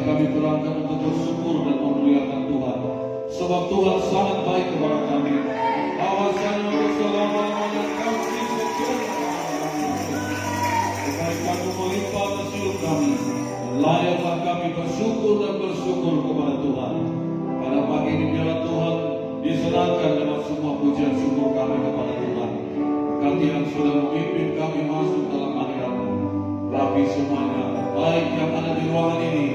kami terangkan untuk bersyukur dan memuliakan Tuhan. Sebab Tuhan sangat baik kepada kami. Awasan untuk selama-lamanya kasih sekian. Kebaikan-Mu melimpah atas hidup kami. Layaklah kami bersyukur dan bersyukur kepada Tuhan. Pada pagi ini biarlah Tuhan disenangkan dalam semua pujian syukur kami kepada Tuhan. Berkati yang sudah memimpin kami masuk dalam hadirat-Mu. Rapi semuanya, baik yang ada di ruangan ini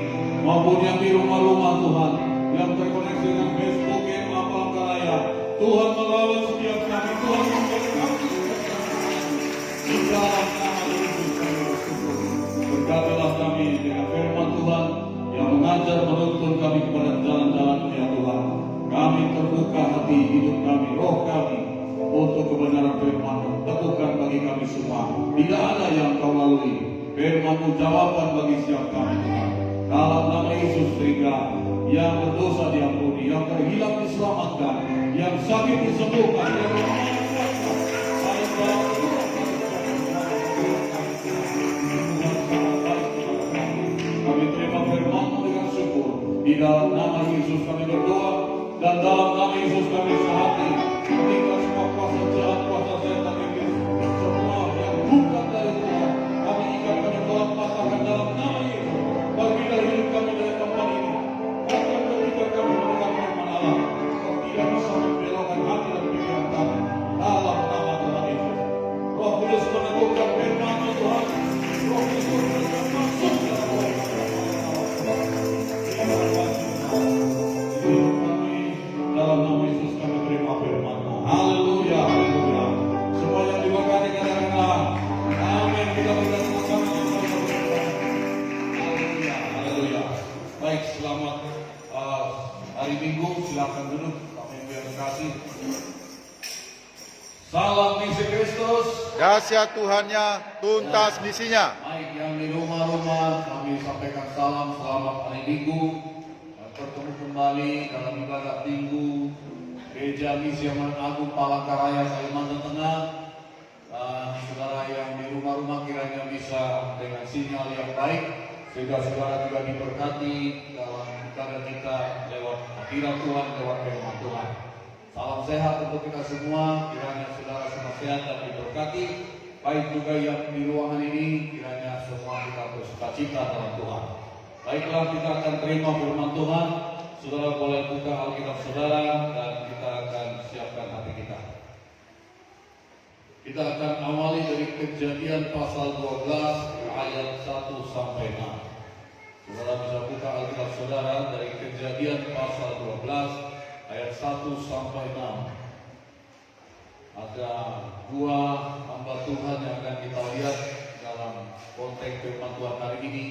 maupun yang di rumah-rumah Tuhan, yang terkoneksi dengan Facebook, Palangkaraya. Tuhan melawat setiap kami. Tuhan memberkati di dalam nama Yesus kami bersyukur. Berkatilah kami dengan firman Tuhan yang mengajar menuntun kami kepada jalan-jalan-Mu ya Tuhan. Kami terbuka hati hidup kami, roh kami untuk kebenaran firman-Mu. Teguhkan bagi kami semua. Tidak ada yang Kau lalui. Firman-Mu jawaban bagi setiap kami Tuhan. Dalam nama Yesus, sehingga yang berdosa diampuni, yang terhilang diselamatkan, yang sakit disembuhkan, yang lemah dikuatkan. Kami terima firman-Mu dengan syukur. Di dalam nama Yesus kami berdoa, dan dalam nama Yesus kami sehati. Ketika semua kuasa jahat, kuasa setan iblis, semua yang bukan dari Tuhan, kami ikat, kami telah patahkan dalam nama Yesus. Pergilah hidup kami dari tempat ini. Bahkan ketika kami mendengar firman Allah, Kau tidak bisa membelokkan hati dan pikiran kami. Dalam nama Tuhan Yesus, Roh Kudus meneguhkan firman-Mu Tuhan. Roh Kudus meneguhkan masuk dalam hidup kami. Dalam nama Yesus kami terima firman-Mu. Haleluya, haleluya. Semua yang diberkati katakanlah amin. Kita bersama-sama. Haleluya, haleluya. Baik, selamat hari Minggu. Silakan duduk. Kami berkasih. Salam misi Kristus. Dahsyat Tuhannya, tuntas misinya. Baik, yang di rumah-rumah kami sampaikan salam selamat hari Minggu. Bertemu kembali dalam ibadah Minggu Gereja Misi Amanat Agung Palangkaraya, Kalimantan Tengah. Saudara yang di rumah-rumah kiranya bisa dengan sinyal yang baik, sehingga saudara juga diberkati dalam ibadah kita lewat hadirat Tuhan, lewat firman Tuhan. Salam sehat untuk kita semua, kiranya saudara semua sehat dan diberkati. Baik juga yang di ruangan ini, kiranya semua kita bersukacita dalam Tuhan. Baiklah, kita akan terima firman Tuhan. Saudara boleh buka Alkitab saudara dan kita akan siapkan hati kita. Kita akan awali dari Kejadian pasal 12 ayat 1 sampai 6. Saudara bisa buka Alkitab saudara dari Kejadian pasal 12 ayat 1 sampai 6. Ada dua hamba Tuhan yang akan kita lihat dalam konteks firman Tuhan hari ini,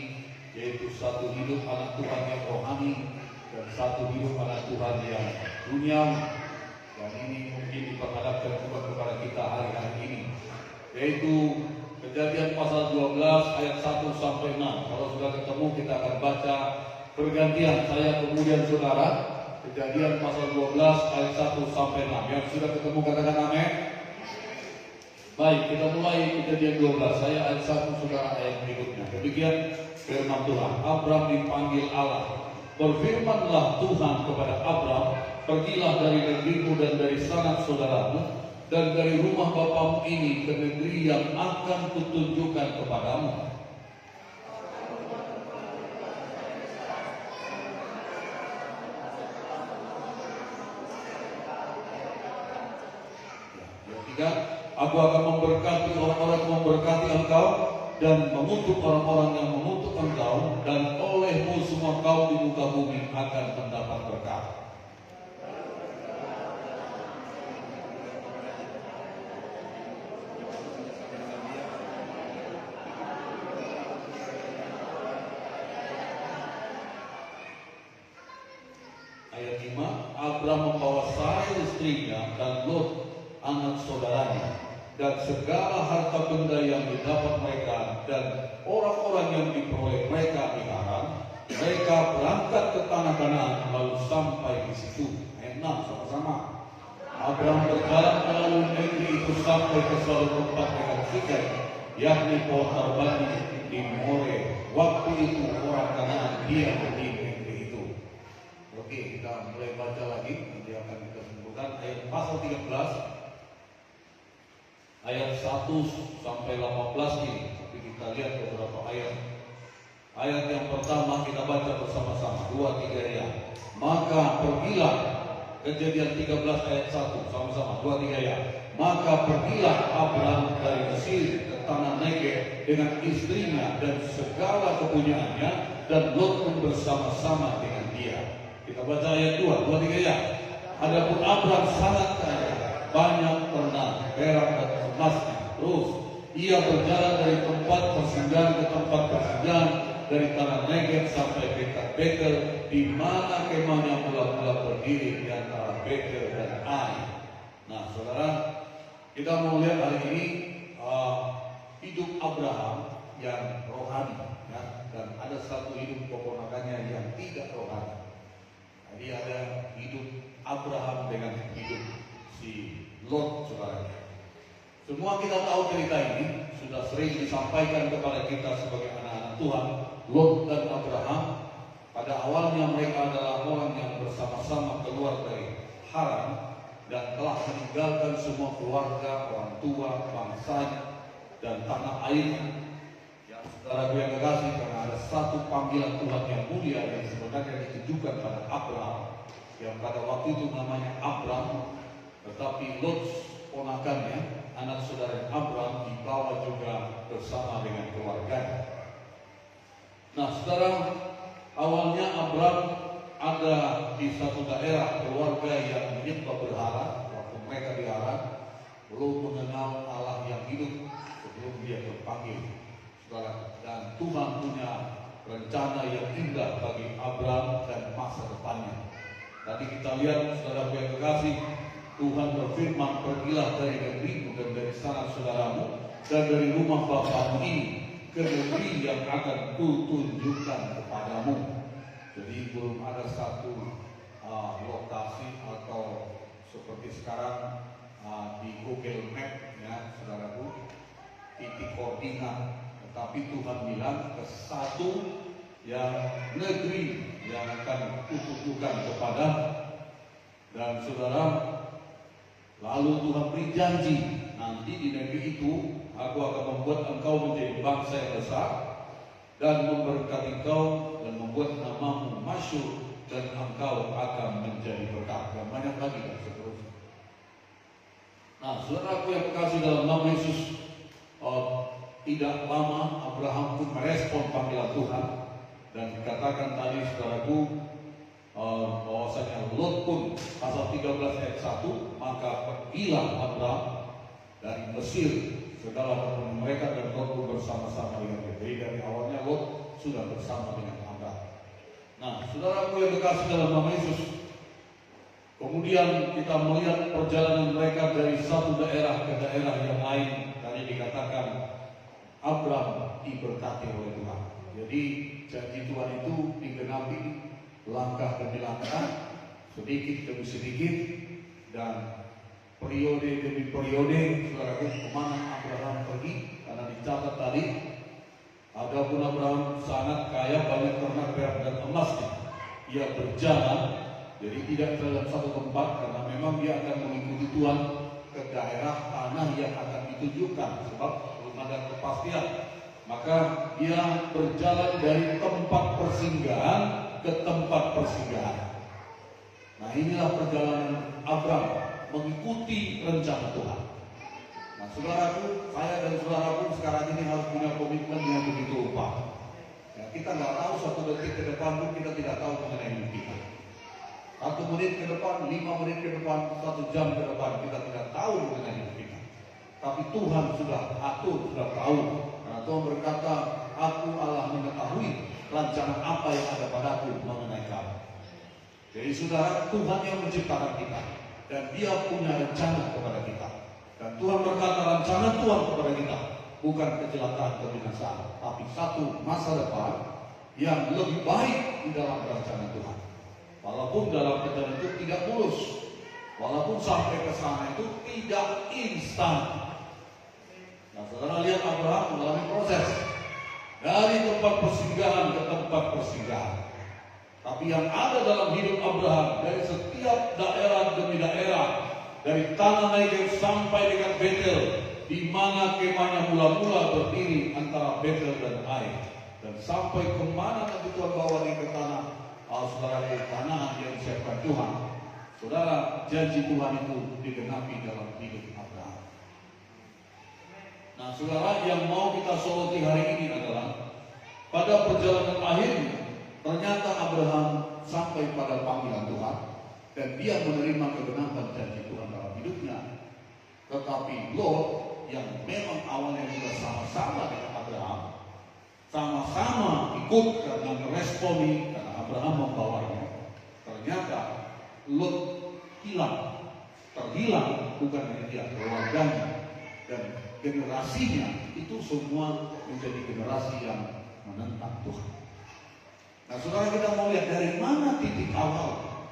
yaitu satu hidup anak Tuhan yang rohani dan satu hidup anak Tuhan yang duniawi. Dan ini mungkin diperhadapkan juga kepada kita hari-hari ini, yaitu Kejadian pasal 12 ayat 1 sampai 6. Kalau sudah ketemu kita akan baca bergantian, saya kemudian saudara. Kejadian pasal 12 ayat 1 sampai 6. Yang sudah ketemu katakan amin. Baik, kita mulai Kejadian 12. Saya ayat 1, saudara ayat berikutnya. Demikian firman Tuhan. Abram dipanggil Allah. Berfirmanlah Tuhan kepada Abram, pergilah dari negerimu dan dari sanak saudaramu dan dari rumah bapamu ini ke negeri yang akan kutunjukkan kepadamu. Yang ketiga, aku akan memberkati orang-orang yang memberkati engkau dan mengutuk orang-orang yang mengutuk engkau, dan olehmu semua kaum di muka bumi akan mendapat berkat. Ayat 5, Abram membawa Sarai istrinya dan Lot anak saudaranya dan segala harta benda yang didapat mereka dan orang-orang yang diperoleh mereka di Haran. Mereka berangkat ke tanah Kanaan lalu sampai di situ. Ayat 6 sama-sama. Abram berjalan melalui negeri itu sampai ke suatu tempat dekat Sikem, yakni pohon Arbani di More. Waktu itu orang Kanaan dia pergi ke negeri itu. Oke, kita mulai baca lagi. Nanti akan kita sebutkan ayat pasal 13 ayat 1 sampai 18 ini. Tapi kita lihat beberapa ayat. Ayat yang pertama kita baca bersama-sama, 2-3 ya. Maka pergilah, Kejadian 13 ayat 1, sama-sama, 2-3 ya. Maka pergilah Abram dari Mesir ke tanah Negev dengan istrinya dan segala kepunyaannya, dan Lot pun bersama-sama dengan dia. Kita baca ayat 2, 2-3 ya. Adapun Abram sangat kaya, banyak ternak, perak dan emasnya. Terus ia berjalan dari tempat persinggahan ke tempat persinggahan, dari tanah Negev sampai Betel, di mana kemahnya mula-mula berdiri di antara Betel dan Ai. Nah, saudara, kita mau lihat hari ini hidup Abraham yang rohani, ya, dan ada satu hidup keponakannya yang tidak rohani. Jadi ada hidup Abraham dengan hidup si Lot, saudara. Semua kita tahu cerita ini, sudah sering disampaikan kepada kita sebagai anak-anak Tuhan. Lot dan Abraham, pada awalnya mereka adalah orang yang bersama-sama keluar dari Haran dan telah meninggalkan semua keluarga, orang tua, bangsanya, dan tanah airnya. Yang saudara yang kekasih, karena ada satu panggilan Tuhan yang mulia yang sebenarnya ditujukan pada Abraham, yang pada waktu itu namanya Abram, tetapi Lot ponakannya, anak saudara Abraham, dibawa juga bersama dengan keluarganya. Nah, saudara, awalnya Abram ada di satu daerah keluarga yang menyembah berhala. Waktu mereka di Haran, belum mengenal Allah yang hidup sebelum dia terpanggil, saudara. Dan Tuhan punya rencana yang indah bagi Abram dan masa depannya. Tadi kita lihat, saudara yang kekasih, Tuhan berfirman, pergilah dari negerimu dan dari sanak saudaramu dan dari rumah bapamu ini ke negeri yang akan kutunjukkan kepadamu. Jadi belum ada satu lokasi atau seperti sekarang di Google Map, ya saudaraku, titik koordinat. Tetapi Tuhan bilang ke satu yang negeri yang akan kutunjukkan kepada. Dan saudara, lalu Tuhan beri janji, nanti di negeri itu aku akan membuat engkau menjadi bangsa yang besar dan memberkati engkau dan membuat namamu masyhur, dan engkau akan menjadi berkat. Dan banyak lagi dan seterusnya. Nah, saudaraku yang kekasih dalam nama Yesus, tidak lama Abraham pun merespon panggilan Tuhan, dan dikatakan tadi saudaraku bahwasanya Lot pun pasal 13 ayat 1, maka pergilah Abraham dari Mesir segala keturunan mereka, dan Lot pun bersama-sama dengan dia. Jadi dari awalnya Lot sudah bersama dengan Abraham. Nah, saudaraku yang kekasih dalam nama Yesus, kemudian kita melihat perjalanan mereka dari satu daerah ke daerah yang lain. Tadi dikatakan Abraham diberkati oleh Tuhan. Jadi janji Tuhan itu digenapi langkah demi langkah, sedikit demi sedikit, dan periode demi periode. Saudaraku, kemana Abraham pergi? Karena dicatat tadi, adapun Abraham sangat kaya, banyak ternak, perak dan emasnya. Ia berjalan, jadi tidak dalam satu tempat, karena memang dia akan mengikuti Tuhan ke daerah tanah yang akan ditunjukkan, sebab belum ada kepastian. Maka dia berjalan dari tempat persinggahan ke tempat persinggahan. Nah, inilah perjalanan Abraham mengikuti rencana Tuhan. Nah, saudaraku, saya dan saudaraku sekarang ini harus punya komitmen yang begitu rupa. Ya, kita nggak tahu satu detik ke depan pun kita tidak tahu mengenai hidup kita. 1 menit ke depan, 5 menit ke depan, 1 jam ke depan, kita tidak tahu mengenai hidup kita. Tapi Tuhan sudah atur, sudah tahu. Karena Tuhan berkata, aku Allah mengetahui rencana apa yang ada padaku mengenai kamu. Jadi saudara, Tuhan yang menciptakan kita, dan dia punya rencana kepada kita. Dan Tuhan berkata, rencana Tuhan kepada kita bukan kecelakaan atau binasaan, tapi satu masa depan yang lebih baik di dalam rencana Tuhan. Walaupun dalam perjalanan itu tidak mulus, walaupun sampai ke sana itu tidak instan. Nah, saudara lihat Abraham mengalami proses. dari tempat persinggahan ke tempat persinggahan. Tapi yang ada dalam hidup Abraham, dari setiap daerah demi daerah, dari tanah Negev sampai dengan Betel, di mana kemahnya mula-mula berdiri antara Betel dan Ai, dan sampai kemana nanti Tuhan bawa dia ke tanah, saudara, ke tanah yang disiapkan Tuhan. Saudara, janji Tuhan itu digenapi dalam hidup Abraham. Nah, saudara, yang mau kita soroti hari ini adalah pada perjalanan akhirnya ternyata Abraham sampai pada panggilan Tuhan dan dia menerima kebenaran janji Tuhan dalam hidupnya. Tetapi Lot yang memang awalnya sudah sama-sama dengan Abraham, sama-sama ikut karena meresponi karena Abraham membawanya, ternyata Lot terhilang bukan hanya dia, keluarganya dan generasinya itu semua menjadi generasi yang menentang Tuhan. Nah, saudara, kita mau lihat dari mana titik awal.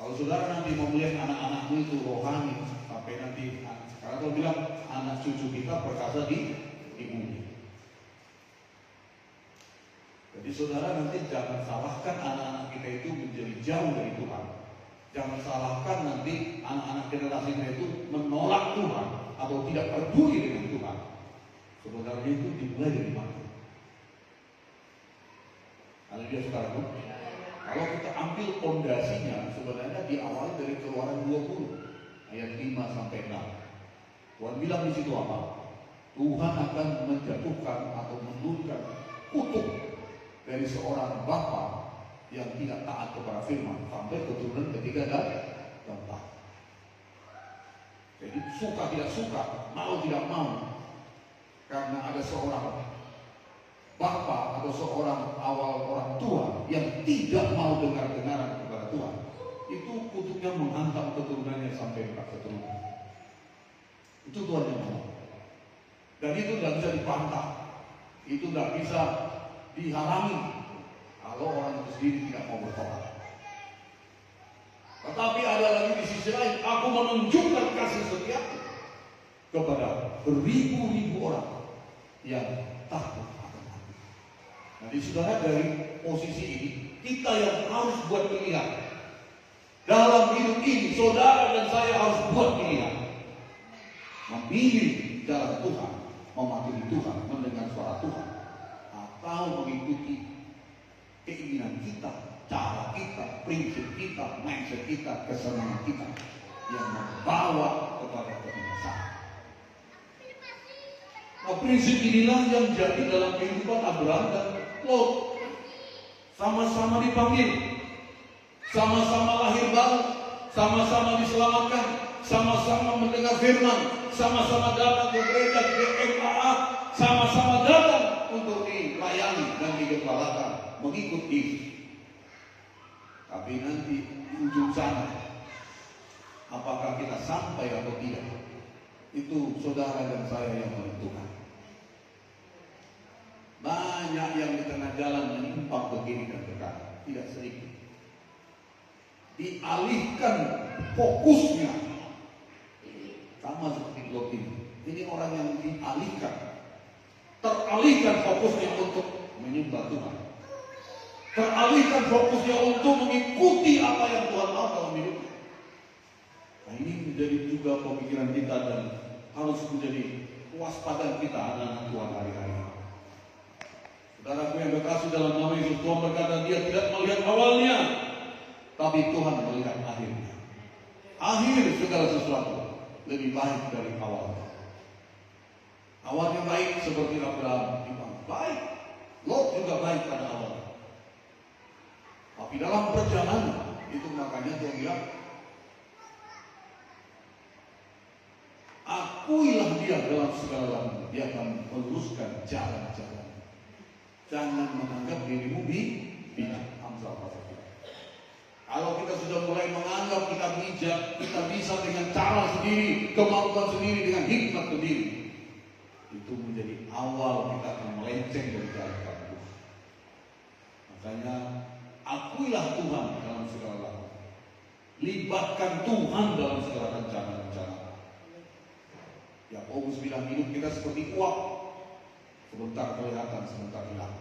Kalau saudara nanti mau melihat anak-anakmu itu rohani, sampai nanti, karena kalau bilang anak cucu kita perkasa di bumi. Jadi saudara nanti jangan salahkan anak-anak kita itu menjadi jauh dari Tuhan. Jangan salahkan nanti anak-anak generasi kita itu menolak Tuhan atau tidak peduli dengan Tuhan. Sebenarnya itu dimulai dari mana? Haleluya, saudaraku. Kalau kita ambil pondasinya, sebenarnya diawali dari Keluaran 20 ayat 5 sampai 6. Tuhan bilang di situ apa? Tuhan akan menjatuhkan atau menurunkan kutuk dari seorang bapa yang tidak taat kepada firman sampai keturunan ketiga dan keempat. Jadi suka tidak suka, mau tidak mau, karena ada seorang bapa atau seorang awal orang tua yang tidak mau dengar-dengaran kepada Tuhan, itu kutuknya menghantam keturunannya sampai ke keturunan. Itu Tuhan yang mau. Dan itu tidak bisa dibantah, itu tidak bisa dihalangi kalau orang itu sendiri tidak mau bertobat. Tetapi ada lagi di sisi lain, aku menunjukkan kasih setiaku kepada beribu-ribu orang yang takut. Jadi saudara, dari posisi ini kita yang harus buat pilihan dalam hidup ini. Saudara dan saya harus buat pilihan, memilih jalan Tuhan, mematuhi Tuhan, mendengar suara Tuhan, atau mengikuti keinginan kita, cara kita, prinsip kita, mindset kita, kesenangan kita yang membawa kepada kebinasaan. Nah, prinsip inilah yang jadi dalam kehidupan Abraham dan Lot. Sama-sama dipanggil, sama-sama lahir baru, sama-sama diselamatkan, sama-sama mendengar firman, sama-sama datang ke gereja, ke MAA, sama-sama datang untuk dilayani dan digembalakan, mengikut Yesus. Tapi nanti di ujung sana, apakah kita sampai atau tidak, itu saudara dan saya yang menentukan. Banyak yang di tengah jalan menyimpang ke kiri dan ke kanan, tidak sedikit. Dialihkan fokusnya, sama seperti Lot ini. Ini orang yang dialihkan, teralihkan fokusnya untuk menyembah Tuhan, teralihkan fokusnya untuk mengikuti apa yang Tuhan mau dalam hidupnya. Nah, ini menjadi juga pemikiran kita dan harus menjadi kewaspadaan kita anak-anak Tuhan hari-hari. Saudaraku yang berkasih dalam nama Yesus, Tuhan berkata dia tidak melihat awalnya, tapi Tuhan melihat akhirnya. Akhir segala sesuatu lebih baik dari awalnya. Awalnya baik seperti Abraham, baik. Lot juga baik pada awalnya. Tapi dalam perjalanan itu makanya Tuhan bilang, akuilah dia dalam segala lalunya, dia akan meluruskan jalan-jalan. Jangan menganggap dirimu bijak. Amsal pasal 3. Kalau kita sudah mulai menganggap kita bijak, kita bisa dengan cara sendiri, kemampuan sendiri, dengan hikmat sendiri, itu menjadi awal kita akan melenceng dari jalan Tuhan. Makanya akuilah Tuhan dalam segala hal. Libatkan Tuhan dalam segala rencana-rencana. Yakobus bilang hidup kita seperti uap. Sebentar kelihatan, sebentar hilang.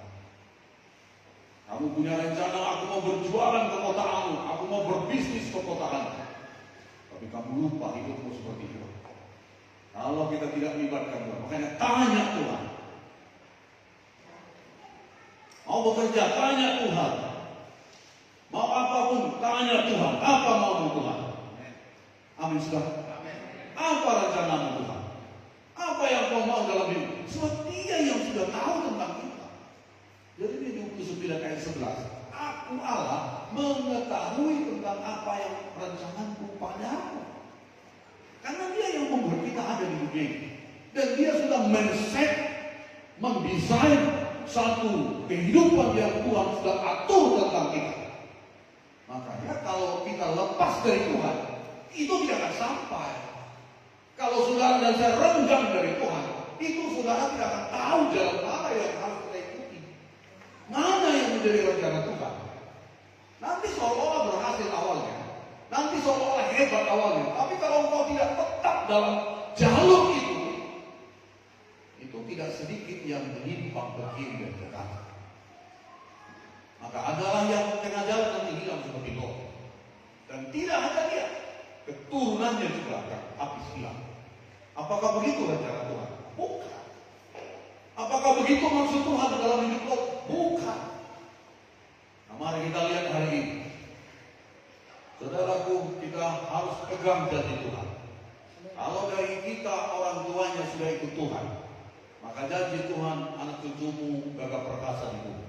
Kamu punya rencana, aku mau berjualan ke kotaanmu, aku mau berbisnis ke kotaanmu. Tapi kamu lupa hidupmu seperti itu. Kalau kita tidak melibatkan Tuhan, makanya tanya Tuhan. Mau bekerja, tanya Tuhan. Mau apapun, tanya Tuhan. Apa mau Tuhan? Amin, saudara. Apa rencanamu Tuhan? Apa yang kau mau dalam hidup? Sebab Dia yang sudah tahu tentang kita. Jadi di 29 ayat 11, Aku Allah mengetahui tentang apa yang rencanaku padamu. Karena Dia yang membuat kita ada di dunia ini. Dan Dia sudah men-set, mendesain satu kehidupan yang Tuhan sudah atur tentang kita. Makanya kalau kita lepas dari Tuhan, itu tidak akan sampai. Kalau saudara dan saya renggang dari Tuhan, itu saudara tidak akan tahu jalan mana yang harus kita ikuti. Mana yang menjadi rencana Tuhan. Nanti seolah-olah berhasil awalnya. Nanti seolah-olah hebat awalnya. Tapi kalau engkau tidak tetap dalam jalur itu tidak sedikit yang menyimpang ke kiri dan ke kanan. Maka adalah yang tengah jalan nanti hilang seperti itu. Dan tidak hanya dia, keturunannya juga akan habis hilang. Apakah begitu rencana Tuhan? Bukan. Apakah begitu maksud Tuhan dalam hidup lo? Bukan. Nah, mari kita lihat hari ini. Saudaraku, kita harus pegang janji Tuhan. Kalau dari kita orang tuanya sudah ikut Tuhan, maka janji Tuhan anak cucumu gagah perkasa di bumi.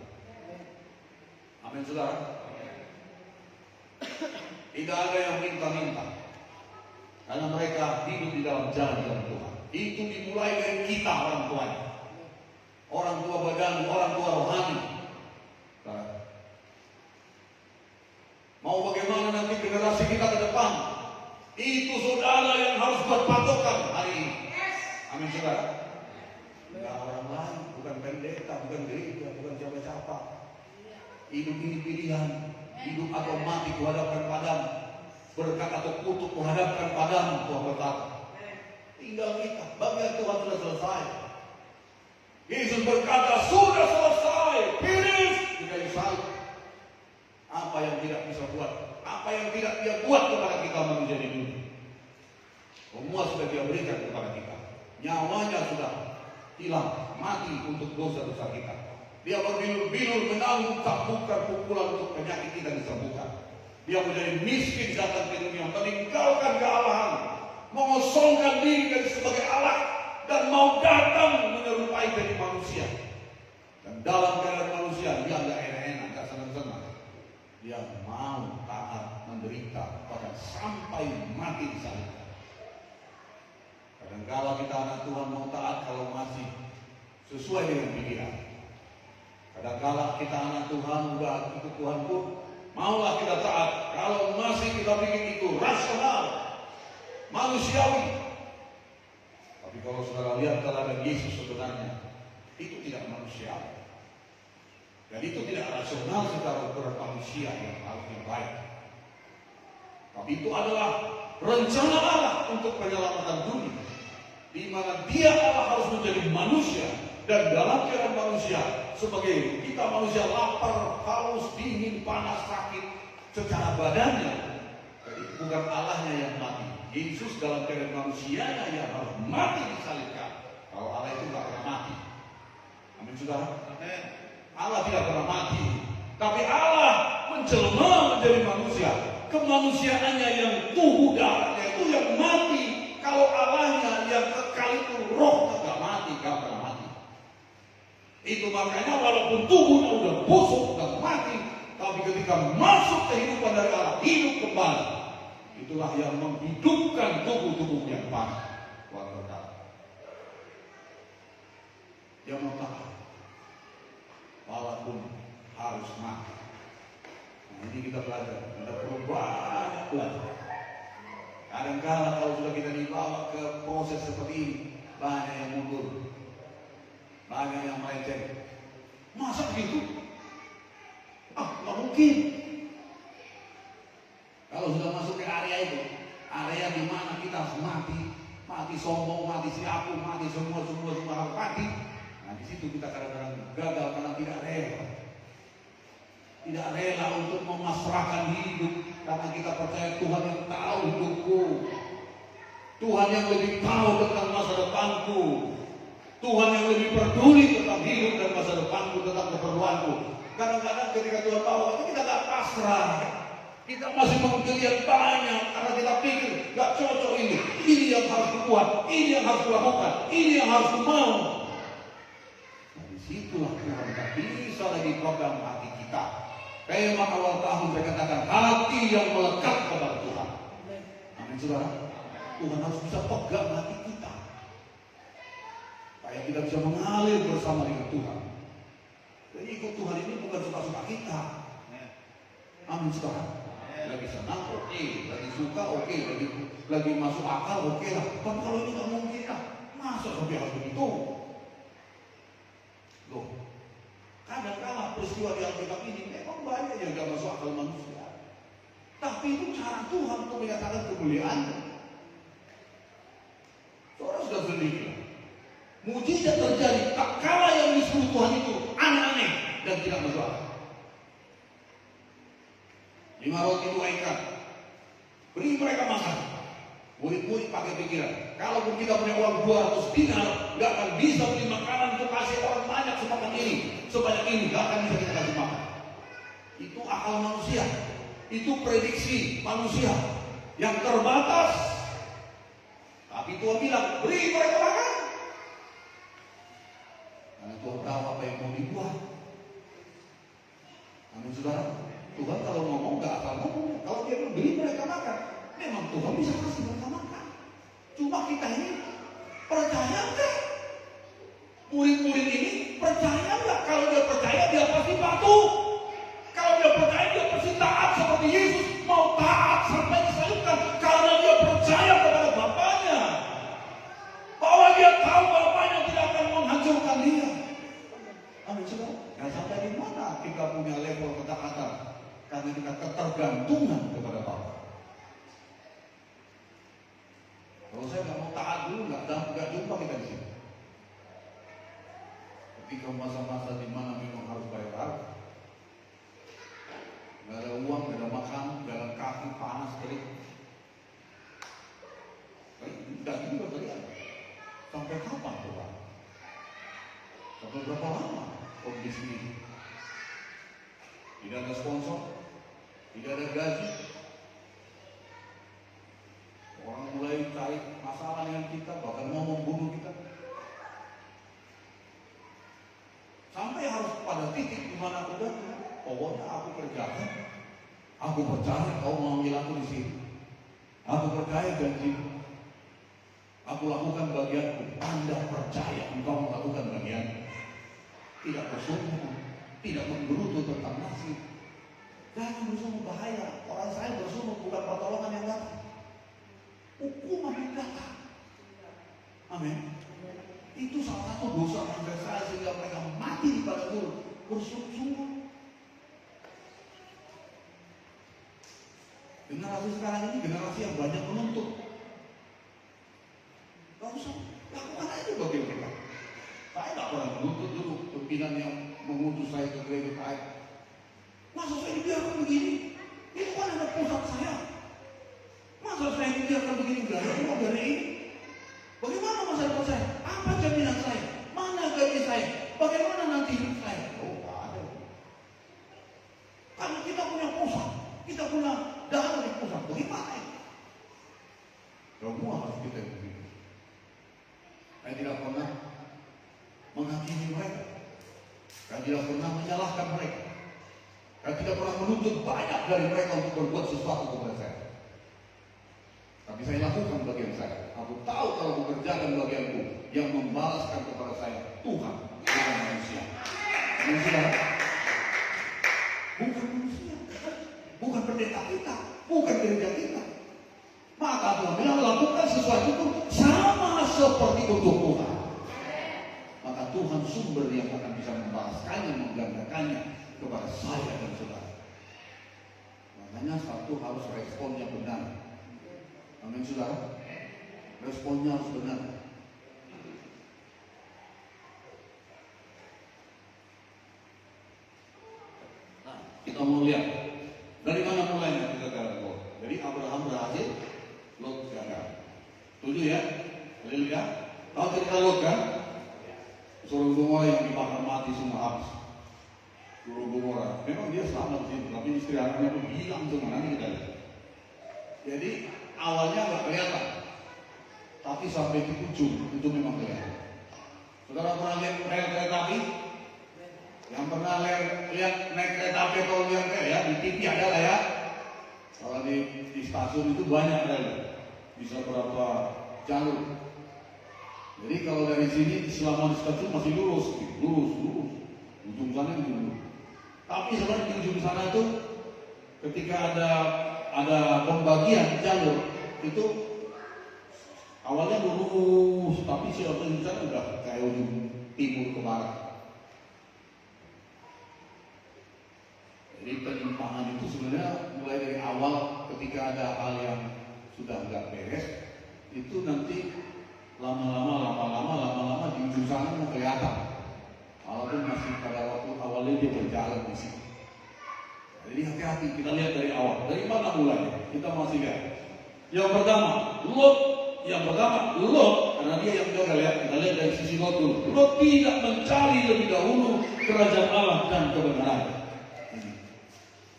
Amin, saudara. Tidak ada yang minta-minta. Karena mereka hidup di dalam jalan-jalan Tuhan. Itu dimulai dari kita orang tuanya. Orang tua badan, orang tua rohani. Mau bagaimana nanti generasi kita ke depan? Itu saudara yang harus berpatokan hari ini. Amin, saudara. Tidak orang lain, bukan pendeta, bukan gereja, bukan siapa-siapa. Hidup ini pilihan. Hidup atau mati kuhadapkan padamu. Berkat atau kutuk kuhadapkan padamu, Tuhan berkata. Tinggal kita, bagian Tuhan sudah selesai. Yesus berkata, sudah selesai, finish. Di kayu salib. Apa yang tidak bisa buat, apa yang tidak Dia buat kepada kita manusia di dunia, semua sudah Dia berikan kepada kita. Nyawanya sudah hilang, mati untuk dosa-dosa kita. Dia berbilur-bilur menanggung cambukan pukulan untuk penyakit kita disembuhkan. Dia menjadi miskin datang ke dunia, meninggalkan kealahan, mengosongkan diri dari sebagai Allah dan mau datang menyerupai jadi manusia. Dan dalam keadaan manusia dia nggak enak-enak, nggak senang-senang. Dia mau taat, menderita, bahkan sampai mati disalibkan. Kadang-kala kita anak Tuhan mau taat kalau masih sesuai dengan pikiran. Kadang-kala kita anak Tuhan udah ikut Tuhan pun maulah kita taat kalau masih kita pikir itu rasional, manusiawi. Tapi kalau saudara lihat teladan Yesus sebenarnya itu tidak manusiawi. Dan itu tidak rasional secara ukuran manusia yang harusnya baik. Tapi itu adalah rencana Allah untuk penyelamatan dunia, di mana Dia Allah harus menjadi manusia dan dalam keadaan manusia sebagai kita manusia lapar, haus, dingin, panas, sakit secara badannya. Jadi bukan Allahnya yang mati. Yesus dalam keadaan manusianya yang harus mati disalibkan. Kalau Allah itu tidak pernah mati. Amin, saudara. Amin. Allah tidak pernah mati, tapi Allah menjelma menjadi manusia. Kemanusiaannya yang tubuh darahnya itu yang mati. Kalau Allahnya yang kekal itu roh tidak mati, tidak pernah mati. Itu makanya walaupun tubuhnya sudah busuk dan mati, tapi ketika masuk kehidupan dari Allah, hidup kembali. Itulah yang menghidupkan tubuh-tubuh yang mati. Tuhan berkata, yang mau tahan walaupun harus mati. Nah, ini kita belajar. Kita perlu banyak belajar. Kadang-kadang kalau sudah kita dibawa ke proses seperti ini, banyak yang mundur, banyak yang melenceng. Masa begitu? Nggak mungkin. Kalau sudah masuk ke area itu, area di mana kita harus mati sombong, mati siapu, mati semua harus mati. Nah, di situ kita kadang-kadang gagal karena tidak rela. Tidak rela untuk memasrahkan hidup karena kita percaya Tuhan yang tahu hidupku. Tuhan yang lebih tahu tentang masa depanku. Tuhan yang lebih peduli tentang hidup dan masa depanku, tentang keperluanku. Kadang-kadang ketika Tuhan tahu itu kita gak pasrah. Kita masih menggeliat banyak karena kita pikir gak cocok ini. Ini yang harus kubuat, ini yang harus kulakukan, ini yang harus kumau. Nah, disitulah Tuhan gak bisa lagi program hati kita. Tema awal tahun saya katakan hati yang melekat kepada Tuhan. Amin saudara. Tuhan harus bisa pegang hati kita. Supaya kita bisa mengalir bersama dengan Tuhan. Jadi ikut Tuhan ini bukan suka-suka kita. Amin saudara. Lagi senang oke, lagi suka oke, lagi masuk akal oke lah. Tapi kalau ini nggak mungkin lah, masa sampai harus begitu? Loh, kadang-kadang peristiwa di Alkitab ini memang banyak yang nggak masuk akal manusia. Tapi itu cara Tuhan untuk menyatakan kemuliaannya. Saudara sudah sendiri. Mujizat terjadi tak kala yang disuruh Tuhan itu aneh-aneh dan tidak masuk akal. 5 roti 2 ikan, beri mereka makan. Murid-murid pakai pikiran, kalaupun kita punya uang 200 dinar, nggak akan bisa beli makanan untuk kasih orang banyak sebanyak ini, nggak akan bisa kita kasih makan. Itu akal manusia, itu prediksi manusia yang terbatas. Tapi Tuhan bilang, beri mereka makan. Karena Tuhan tahu apa yang mau dibuat. Amin saudara. Tuhan kalau ngomong gak asal ngomong. Kalau dia beri mereka makan, memang Tuhan bisa kasih mereka makan. Cuma kita ini percaya enggak? Murid-murid ini percaya enggak? Kalau dia percaya dia pasti patuh. Kalau dia percaya dia pasti taat seperti Yesus. Mau taat sampai disalibkan karena dia percaya kepada Bapaknya. Bahwa dia tahu Bapaknya tidak akan menghancurkan dia. Amin saudara. Nah, sampai di mana kita punya level ketaatan? Karena kita ketergantungan kepada Bapa. Kalau saya nggak mau taat dulu, nggak jumpa kita di sini. Ketika masa-masa di mana memang harus bayar, nggak ada uang, nggak ada makan, jalan kaki panas terik. Nggak juga terlihat. Sampai kapan Tuhan? Sampai berapa lama kondisi ini? Tidak ada sponsor, tidak ada gaji. Orang mulai cari masalah dengan kita, bahkan mau membunuh kita. Sampai harus pada titik di mana udah, pokoknya aku kerjakan. Aku percaya kau mau ambil aku di sini. Aku percaya janji. Aku lakukan bagianku. Anda percaya engkau melakukan bagianmu. Tidak bersungguh, tidak menggerutu tentang nasib. Jangan bersungguh, bahaya. Orang saya bersungguh bukan pertolongan yang datang, hukuman yang datang. Amin. Itu salah satu dosa yang saya sehingga mereka mati di padang gurun. Bersungguh-sungguh. Generasi sekarang ini generasi yang banyak menuntut. Gak usah lakukan aja bagi mereka. Saya gak pernah menuntut dulu pimpinan yang mengutus saya ke gereja Taib. Masa saya dibiarkan begini? Itu kan ada pusat saya. Masa saya dibiarkan begini? Gak dari ini. Bagaimana masa depan saya? Apa jaminan saya? Mana gaji saya? Bagaimana nanti hidup saya? Oh, gak ada. Karena kita punya pusat, kita punya dana di pusat. Bagaimana ini? Semua harus kita begini. Saya tidak pernah menghakimi mereka. Saya tidak pernah menyalahkan mereka. Saya tidak pernah menuntut banyak dari mereka untuk berbuat sesuatu kepada saya. Tapi saya lakukan bagian saya. Aku tahu kalau mengerjakan bagianku, yang membalaskan kepada saya Tuhan, bukan manusia. Manusia, bukan manusia, bukan pendeta kita, bukan gereja kita. Maka Tuhan bilang lakukan sesuatu itu sama seperti untuk Tuhan. Maka Tuhan sumber yang akan bisa membalaskannya, menggandakannya kepada saya dan saudara. Makanya satu harus responnya benar. Amin saudara. Responnya harus benar. Kita mau lihat dari mana mulainya kegagalan Lot. Jadi Abraham berhasil, Lot gagal. Setuju ya? Haleluya. Tahu cerita Lot kan? Sodom Gomora yang dibakar mati semua habis. Sodom Gomora. Memang dia selamat di situ, tapi istri anaknya pun hilang semua. Nanti kita lihat. Jadi awalnya nggak kelihatan, tapi sampai di ujung itu memang kelihatan. Saudara pernah lihat rel kereta api? Yang pernah lihat naik kereta api atau lihat ya di TV ada lah ya. Kalau di stasiun itu banyak rel, bisa berapa jalur. Jadi kalau dari sini selama di stasiun masih lurus, ujung sana itu lurus. Tapi sebenarnya di ujung sana itu ketika ada pembagian jalur itu awalnya lurus, tapi si ujung sana udah kayak ujung timur ke barat. Jadi penyimpangan itu sebenarnya mulai dari awal ketika ada hal yang sudah nggak beres itu nanti lama-lama di ujung sana mau kelihatan. Walaupun masih pada waktu awalnya dia berjalan di sini. Jadi hati-hati kita lihat dari awal. Dari mana mulainya? Kita masih lihat. Yang pertama, Lot. Karena dia yang gagal ya. Kita lihat dari sisi Lot dulu. Lot tidak mencari lebih dahulu kerajaan Allah dan kebenaran.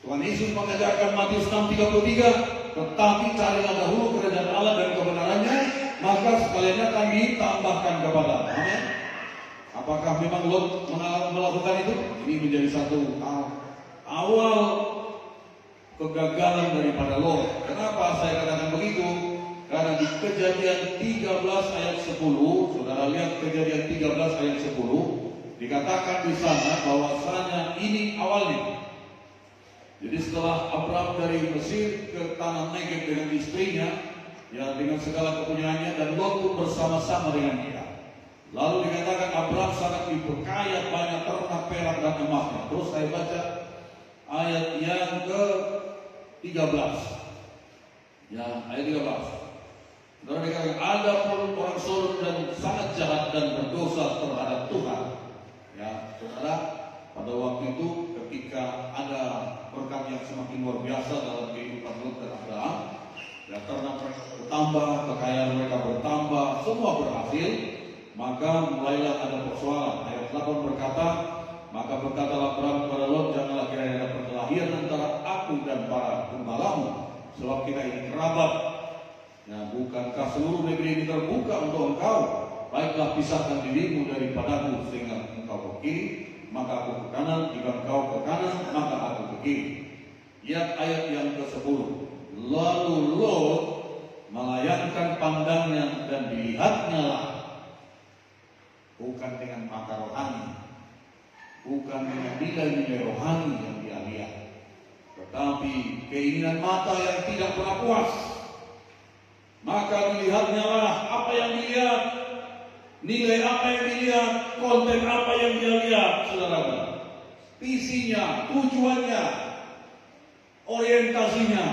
Tuhan Yesus mengajarkan Matius 6:33, tetapi carilah dahulu kerajaan Allah dan kebenarannya, maka sekalian akan ditambahkan kepada. Amin. Apakah memang Lot melakukan itu? Ini menjadi satu awal kegagalan daripada Lot. Kenapa saya katakan begitu? Karena di Kejadian 13 ayat 10, saudara lihat Kejadian 13 ayat 10, dikatakan di sana bahwasanya ini awalnya. Jadi setelah Abraham dari Mesir ke tanah Negev dengan istrinya, ya dengan segala kepunyaannya, dan Lot pun bersama-sama dengan dia. Lalu dikatakan Abraham sangat diberkaya banyak ternak, perak dan emasnya. Terus saya baca ayat yang ke-13. Ya, ayat 13. Lalu dikatakan ada pun orang Sodom dan sangat jahat dan berdosa terhadap Tuhan. Ya, saudara, pada waktu itu ketika ada berkat yang semakin luar biasa dalam kehidupan Lot dan Abraham, ya, ternak mereka bertambah, kekayaan mereka bertambah, semua berhasil. Maka mulailah ada persoalan. Ayat 8 berkata, maka berkatalah Abraham kepada Lot, janganlah kiranya ada perkelahian antara aku dan para gembalamu, sebab kita ini kerabat. Ya, bukankah seluruh negeri ini terbuka untuk engkau? Baiklah pisahkan dirimu daripadaku, sehingga engkau ke kiri, maka aku ke kanan. Jika engkau ke kanan, maka aku ke kiri. Lihat ayat yang ke-10. Lalu Lot melayangkan pandangnya dan dilihatnya lah. Bukan dengan mata rohani, bukan dengan nilai-nilai rohani yang dia lihat, tetapi keinginan mata yang tidak pernah puas. Maka dilihatnya lah apa yang dilihat, nilai apa yang dilihat, konten apa yang dia lihat, saudara. Visinya, tujuannya, orientasinya.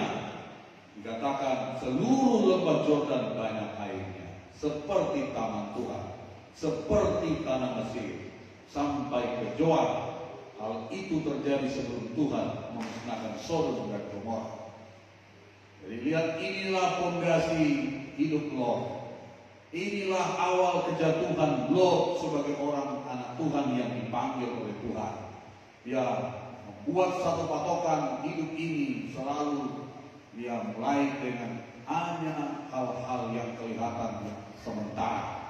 Dikatakan seluruh lembah Yordan banyak airnya, seperti taman Tuhan, seperti tanah Mesir, sampai ke Zoar. Hal itu terjadi sebelum Tuhan memusnahkan Sodom dan Gomora. Jadi lihat, inilah fondasi hidup Lot. Inilah awal kejatuhan Lot sebagai orang anak Tuhan yang dipanggil oleh Tuhan. Dia membuat satu patokan hidup ini selalu dia mulai dengan hanya hal-hal yang kelihatan sementara.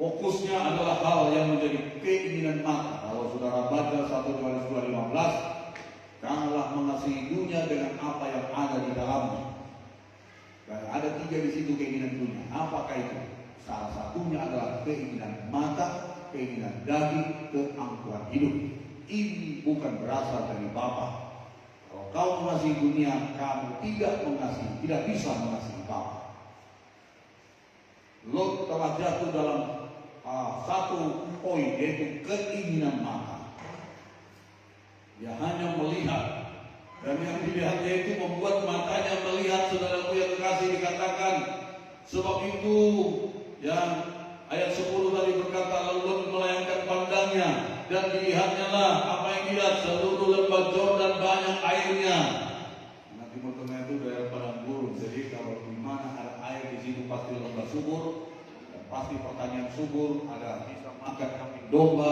Fokusnya adalah hal yang menjadi keinginan mata. Kalau saudara baca 1 Yohanes 2:15, janganlah mengasihi dunia dengan apa yang ada di dalamnya. Dan ada 3 di situ keinginan dunia. Apakah itu? Salah satunya adalah keinginan mata, keinginan daging, keangkuhan hidup. Ini bukan berasal dari Bapa. Kalau kau mengasihi dunia, kamu tidak bisa mengasihi Bapa. Lot telah jatuh dalam satu poin, yaitu keinginan mata. Dia hanya melihat, dan yang dilihatnya itu membuat matanya melihat. Saudaraku yang kekasih, dikatakan sebab itu yang ayat 10 tadi berkata, lalu Lot melayangkan pandangnya dan dilihatnya lah apa yang dilihat, seluruh lembah Yordan subur, dan pasti pertanian subur, ada bisa makan kambing domba,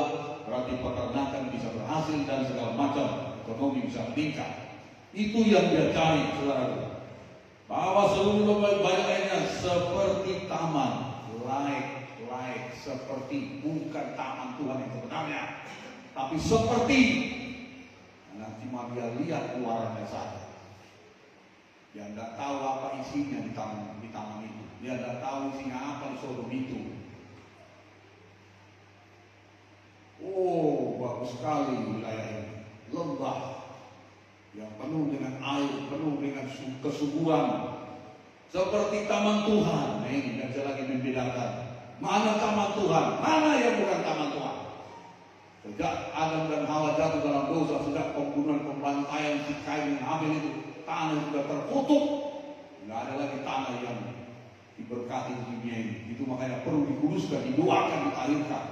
berarti peternakan bisa berhasil dan segala macam ekonomi bisa meningkat. Itu yang dia cari, saudara. Bahwa seluruh banyak lainnya seperti taman, like seperti, bukan taman Tuhan yang sebenarnya, tapi seperti. Nah, cuma dia lihat luarannya saja. Dia tidak tahu apa isinya di taman itu. Dia tidak tahu isinya apa di Sodom itu. Oh, bagus sekali wilayah ini. Lembah yang penuh dengan air, penuh dengan kesuburan. Seperti taman Tuhan. Nah, ini tidak bisa lagi membedakan mana taman Tuhan, mana yang bukan taman Tuhan. Sejak Adam dan Hawa jatuh dalam dosa, sejak pembunuhan, pembantaian si Kain dan Habel itu, tanah sudah terkutuk. Tidak ada lagi tanah yang diberkati di dunia ini. Itu makanya perlu dikuduskan, didoakan, ditahirkan.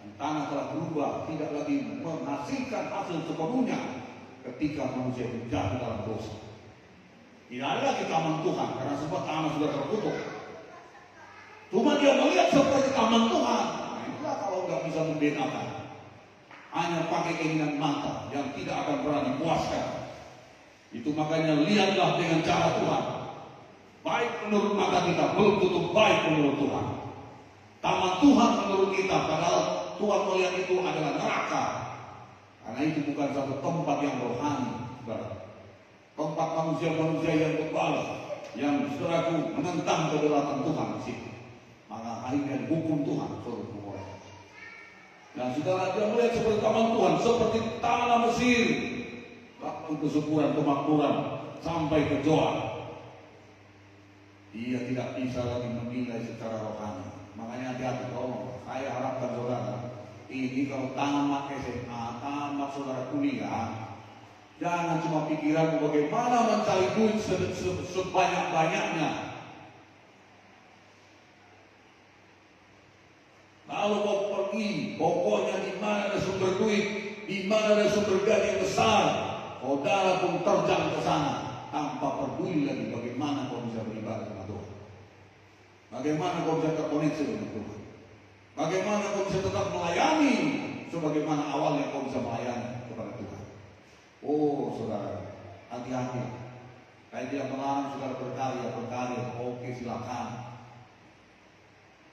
Dan tanah telah berubah, tidak lagi menghasilkan hasil sepenuhnya ketika manusia itu jatuh dalam dosa. Tidak ada lagi taman Tuhan, karena semua tanah sudah terkutuk. Cuma dia melihat seperti taman Tuhan. Nah, itulah kalau nggak bisa membedakan. Hanya pakai keinginan mata yang tidak akan pernah dipuaskan. Itu makanya lihatlah dengan cara Tuhan. Baik menurut mata kita, belum tentu baik menurut Tuhan. Taman Tuhan menurut kita, padahal Tuhan melihat itu adalah neraka. Karena itu bukan satu tempat yang rohani, saudara. Tempat manusia-manusia yang berbalas, yang saudaraku menentang kedaulatan Tuhan di situ. Maka akhirnya dihukum Tuhan, saudara. Dan saudara, dia melihat seperti taman Tuhan, seperti tanah Mesir. Waktu kesuburan, kemakmuran sampai ke Zoan. Dia tidak bisa lagi menilai secara rohani. Makanya hati-hati, saya harapkan saudara, ini kalau tamat SMA, tamat saudara kuliah, jangan cuma pikiran bagaimana mencari duit sebanyak-banyaknya. Lalu kau pergi, pokoknya di mana ada sumber duit, di mana ada sumber gaji yang besar, saudara pun terjang ke sana tanpa peduli lagi bagaimana kau bisa beribadah dengan Tuhan. Bagaimana kau bisa terkoneksi dengan Tuhan. Bagaimana kau bisa tetap melayani sebagaimana awalnya kau bisa melayani kepada Tuhan. Oh saudara, hati-hati. Saya tidak melarang saudara berkarya, oke silakan.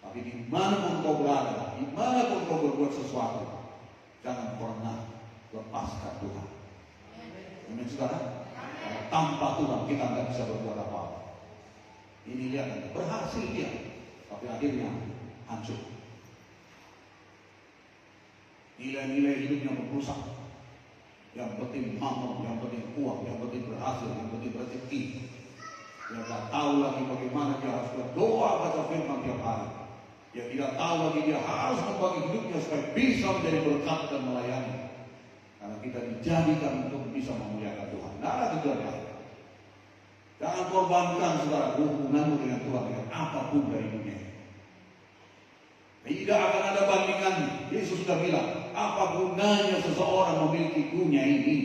Tapi dimanapun kau berada, dimanapun kau berbuat sesuatu, jangan pernah lepaskan Tuhan. Amin saudara. Tanpa Tuhan kita tidak bisa berbuat apa-apa. Ini lihat, berhasil dia, tapi akhirnya hancur. Nilai-nilai hidupnya merusak. Yang penting mampu, yang penting uang, yang penting berhasil, yang penting rezeki. Dia tidak tahu lagi bagaimana dia harus berdoa baca firman tiap hari. Dia tidak tahu lagi dia harus membagi hidupnya supaya bisa menjadi berkat dan melayani. Karena kita dijadikan untuk bisa memuliakan Tuhan. Tidak ada tujuan. Jangan korbankan saudara hubunganmu dengan Tuhan dengan apapun dari dunia. Tidak akan ada bandingannya. Yesus sudah bilang, apa gunanya seseorang memiliki dunia ini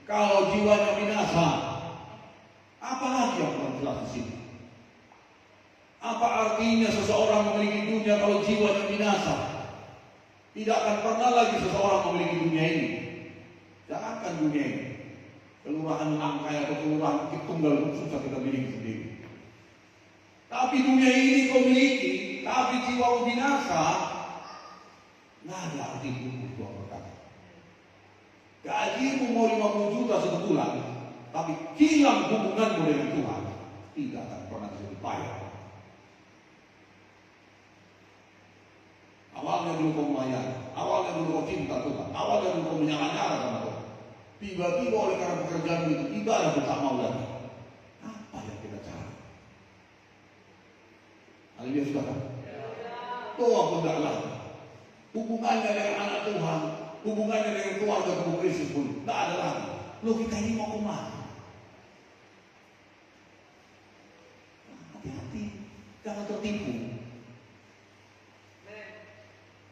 kalau jiwanya binasa? Apalagi yang kurang jelas di sini? Apa artinya seseorang memiliki dunia kalau jiwanya binasa? Tidak akan pernah lagi seseorang memiliki dunia ini. Jangankan dunia ini, kelurahan Langkai atau kelurahan Bukit Tunggal pun susah kita miliki sendiri. Tapi dunia ini kau miliki, tapi jiwa binasa, nggak ada arti hidup Tuhan berkata. Gajimu mau 50 juta sebulan, tapi hilang hubunganmu dengan Tuhan, tidak akan pernah bisa dibayar. Awalnya dulu kau melayani, awalnya dulu kau cinta Tuhan, awalnya dulu kau menyala-nyala sama Tuhan. Tiba-tiba oleh karena pekerjaan itu, ibadah pun tak mau lagi. Apa yang kita cari? Haleluya saudara. Doa pun tidak lagi. Hubungannya dengan anak Tuhan, hubungannya dengan keluarga tubuh Kristus pun tidak ada lagi. Loh kita ini mau kemana? Hati-hati, jangan tertipu.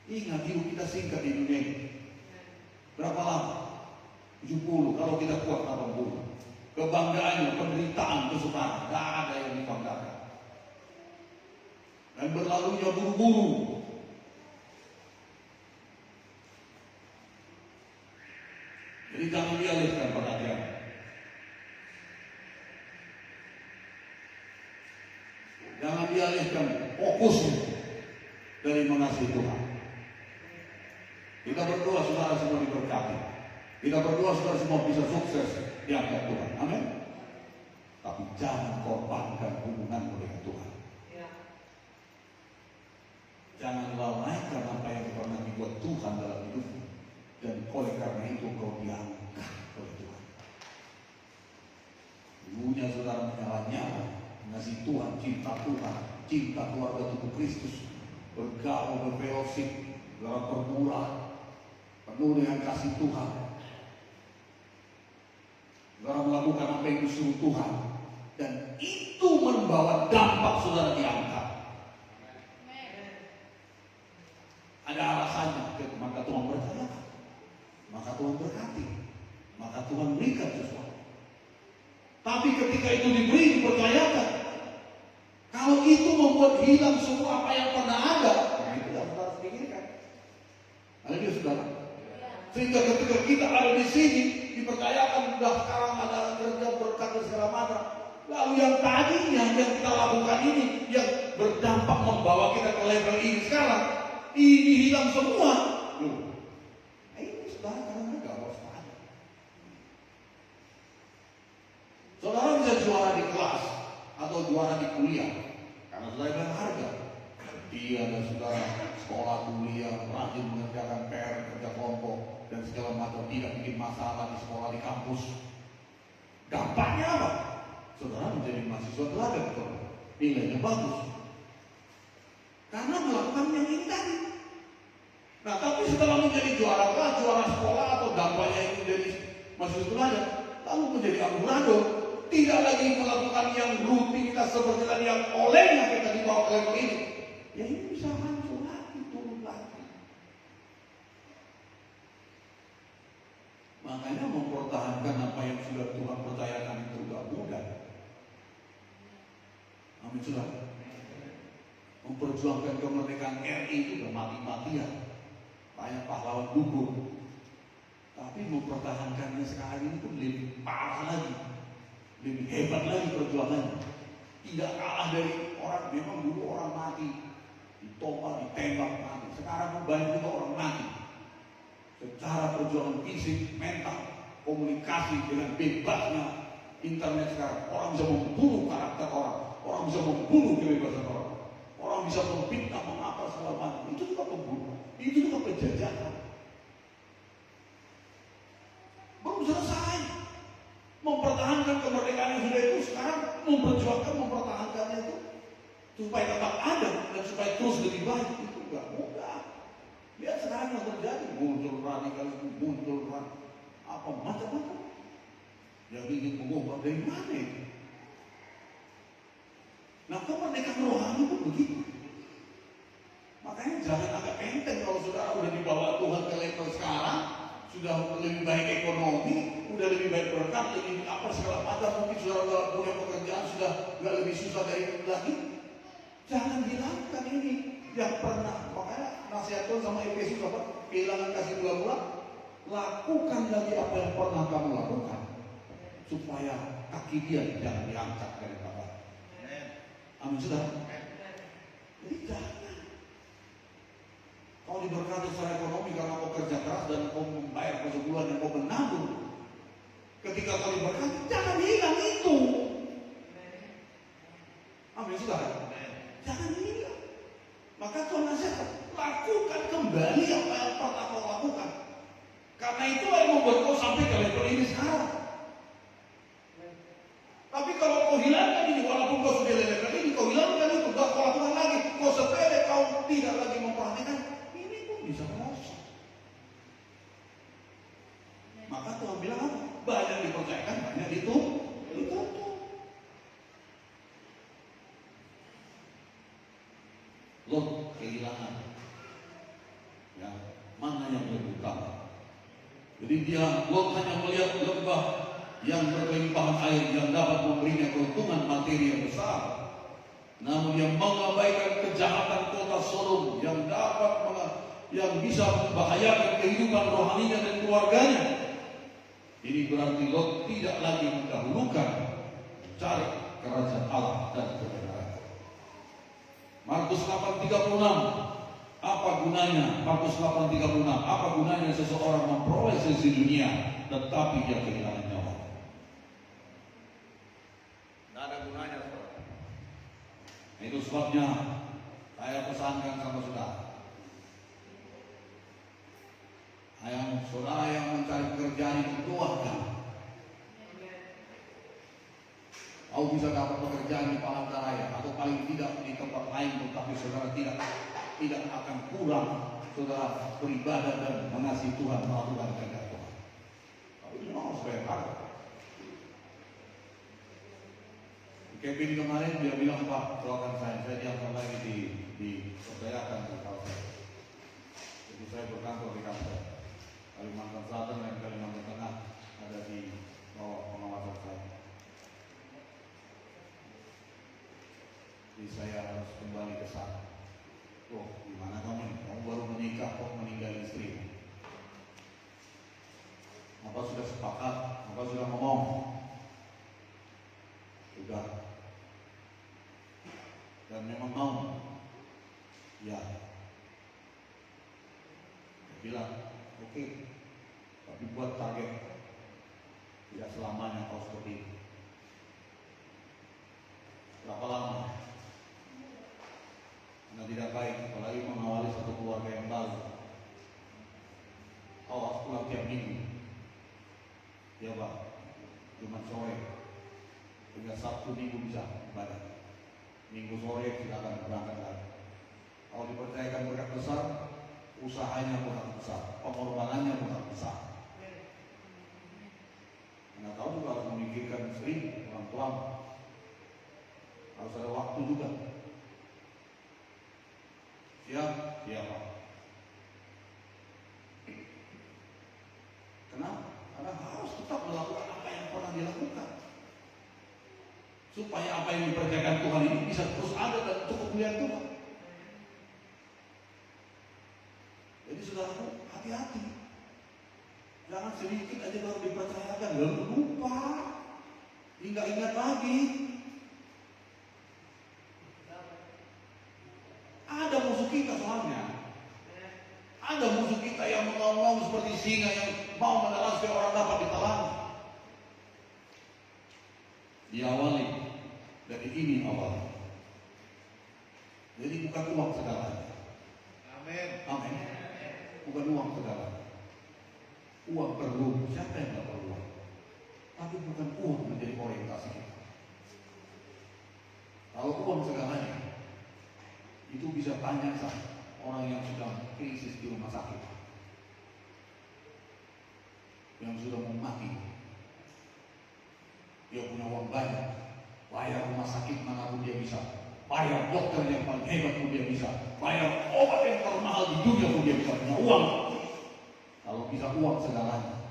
Ingat hidup kita singkat di dunia ini. Berapa lama? 70, kalau kita kuat 80. Kebanggaannya, penderitaan, kesukaan, tidak ada yang dibanggakan. dan berlalunya buru-buru. Jadi jangan dialihkan perhatian. Jangan dialihkan fokusnya dari mengasihi Tuhan. Kita berdoa saudara semua diberkati. Kita berdoa saudara semua bisa sukses di hadapan Tuhan. Amin. Tapi jangan korbankan hubunganmu dengan Tuhan. Jangan lalaikan apa yang pernah dibuat Tuhan dalam hidupmu. Dan oleh karena itu kau diangkat oleh Tuhan. Dulunya saudara menyala-nyala mengasihi Tuhan, cinta Tuhan, cinta keluarga tubuh Kristus, bergaul, berfellowship, bermurah, penuh dengan kasih Tuhan. Saudara melakukan apa yang disuruh Tuhan, dan itu membawa dampak saudara diangkat. Ada alasannya, maka Tuhan percayakan, maka Tuhan berkati, maka Tuhan berikan sesuatu. Tapi ketika itu diberi, dipercayakan, kalau itu membuat hilang semua apa yang pernah ada, nah itu yang saudara pikirkan. Haleluya saudara. Sehingga ketika kita ada di sini, dipercayakan sudah sekarang ada kerja berkat dan segala macam. Lalu yang tadinya yang kita lakukan ini, yang berdampak membawa kita ke level ini sekarang, ini hilang semua. Loh, ini saudara karena enggak waspada. Saudara bisa juara di kelas atau juara di kuliah karena saudara berharga. Dia dan saudara sekolah, kuliah, rajin mengerjakan PR, kerja kelompok dan segala macam, tidak bikin masalah di sekolah, di kampus. Dampaknya apa? Saudara menjadi mahasiswa teladan, nilainya bagus karena melakukan yang ini tadi. Nah, tapi setelah menjadi juara kelas, juara sekolah, atau dampaknya itu menjadi mahasiswa teladan, lalu menjadi amburadul, tidak lagi melakukan yang rutinitas seperti tadi yang olehnya kita dibawa ke level ini, ya ini bisa hancur lagi, turun lagi. Makanya mempertahankan apa yang sudah Tuhan percayakan itu tidak mudah. Amin saudara. Memperjuangkan kemerdekaan RI itu sudah mati-matian, banyak pahlawan gugur. Tapi mempertahankannya sekarang ini pun lebih parah lagi, lebih hebat lagi perjuangannya. Tidak kalah dari orang, memang dulu orang mati ditopang, ditembak mati. Sekarang banyak juga orang mati secara perjuangan fisik, mental, komunikasi dengan bebasnya internet sekarang. Orang bisa membunuh karakter orang, orang bisa membunuh kebebasan orang, orang bisa memfitnah, mengapa segala macam. Itu juga pembunuhan, itu juga penjajahan. Belum selesai mempertahankan kemerdekaan yang sudah itu, sekarang memperjuangkan mempertahankannya itu supaya tetap ada dan supaya terus lebih baik. Itu enggak mudah. Lihat sekarang yang terjadi, muncul radikalisme, muncul apa macam-macam yang ingin mengubah. Dari mana itu? Nah, kemerdekaan rohani pun begitu. Makanya jangan agak enteng kalau saudara udah dibawa Tuhan ke level sekarang, sudah lebih baik ekonomi, udah lebih baik berkat, lebih apa segala macam, mungkin saudara udah punya pekerjaan, sudah nggak lebih susah dari itu lagi. Jangan hilangkan ini yang pernah. Makanya nasihat Tuhan sama Efesus apa? Kehilangan kasih mula-mula, lakukan lagi apa yang pernah kamu lakukan, supaya kaki dia jangan diangkat dari bawah. Amin saudara. Jadi jangan. Kau diberkati secara ekonomi karena kau kerja keras dan kau membayar per sebulan dan kau menabung. Ketika kau diberkati, jangan hilang itu. Amin saudara. Jangan hilang. Maka Tuhan nasihat, lakukan kembali apa yang pernah kau lakukan. Karena itulah yang membuat kau sampai ke level ini sekarang. Tapi kalau kau hilangkan ini, walaupun kau sudah level ini, kau hilangkan itu, gak kau lakukan lagi, kau sepele, kau tidak lagi memperhatikan, ini pun bisa merusak. Maka Tuhan bilang apa? Banyak dipercayakan, banyak dituntut. Lot kehilangan, ya, mana yang lebih utama? Jadi Lot hanya melihat lembah yang berlimpahan air yang dapat memberinya keuntungan materi yang besar. Namun yang mengabaikan kejahatan kota Sodom yang bisa membahayakan kehidupan rohaninya dan keluarganya, ini berarti Lot tidak lagi mendahulukan mencari kerajaan Allah dan kebenaran. Markus 8:36. Apa gunanya Markus 8:36? Apa gunanya seseorang memperoleh seisi dunia tetapi dia kehilangan nyawa? Tidak ada gunanya, saudara. Itu sebabnya saya pesankan sama saudara. Saudara yang mencari pekerjaan itu doakan. Kau bisa dapat pekerjaan di Palangkaraya atau paling tidak di tempat lain, tetapi saudara tidak akan kurang saudara beribadah dan mengasihi Tuhan, melakukan kehendak Tuhan. Tapi itu memang supaya tahu. Kevin kemarin dia bilang, Pak, doakan saya diangkat lagi dipercayakan ke kantor. Jadi saya berkantor di kantor Kalimantan Selatan dan Kalimantan Tengah, ada di bawah pengawasan saya. Jadi saya harus kembali ke sana. Oh, gimana kamu? Kamu baru menikah kok meninggal istri? Apa sudah sepakat? Apa sudah ngomong? Sudah. Dan memang mau? Ya. Saya bilang, oke. Tapi buat target. Tidak selamanya kau seperti itu. Berapa lama? Karena tidak baik, apalagi mengawali satu keluarga yang baru. Kau harus pulang tiap minggu. Ya Pak, Jumat sore hingga Sabtu Minggu bisa ibadah. Minggu sore silakan berangkat lagi. Kalau dipercayakan berkat besar, usahanya berkat besar, pengorbanannya berkat besar. Karena kau juga harus memikirkan istri, orang tua. Harus ada waktu juga. Siap, Pak. Kenapa? Karena harus tetap melakukan apa yang pernah dilakukan, supaya apa yang dipercayakan Tuhan ini bisa terus ada dan untuk kemuliaan Tuhan. Jadi saudaraku, hati-hati. Jangan sedikit aja baru dipercayakan lalu lupa, hingga ingat lagi. Ada musuh kita soalnya. Ada musuh kita yang mengaum-ngaum seperti singa yang mau menelan supaya orang dapat ditelan. Diawali dari ini awalnya. Jadi bukan uang segalanya. Amin. Amin. Bukan uang segalanya. Uang perlu, siapa yang tidak perlu uang? Tapi bukan uang menjadi orientasi kita. Kalau uang segalanya, itu bisa tanya sama orang yang sudah krisis di rumah sakit, yang sudah mau mati. Dia punya uang banyak, bayar rumah sakit manapun dia bisa, bayar dokter yang paling hebat pun dia bisa, bayar obat yang termahal di dunia pun dia bisa, punya uang. Kalau bisa uang segalanya,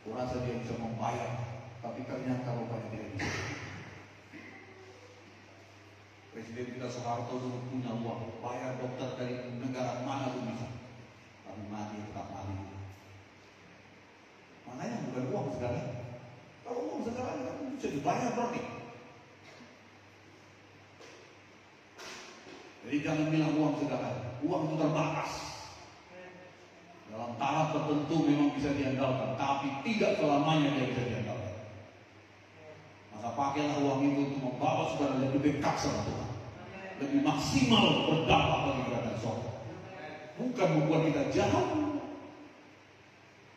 kurasa dia bisa membayar, tapi ternyata rupanya tidak bisa. Presiden kita Soeharto dulu punya uang, bayar dokter dari negara mana pun bisa, tapi mati tetap mati. Makanya bukan uang segalanya. Kalau uang segalanya kan bisa dibayar berarti. Jadi jangan bilang uang segalanya. Uang itu terbatas. Dalam tahap tertentu memang bisa diandalkan, tapi tidak selamanya dia bisa diandalkan. Maka pakailah uang itu untuk membawa saudara lebih dekat sama Tuhan, lebih maksimal berdampak bagi kerajaan sorga. Bukan membuat kita jahat,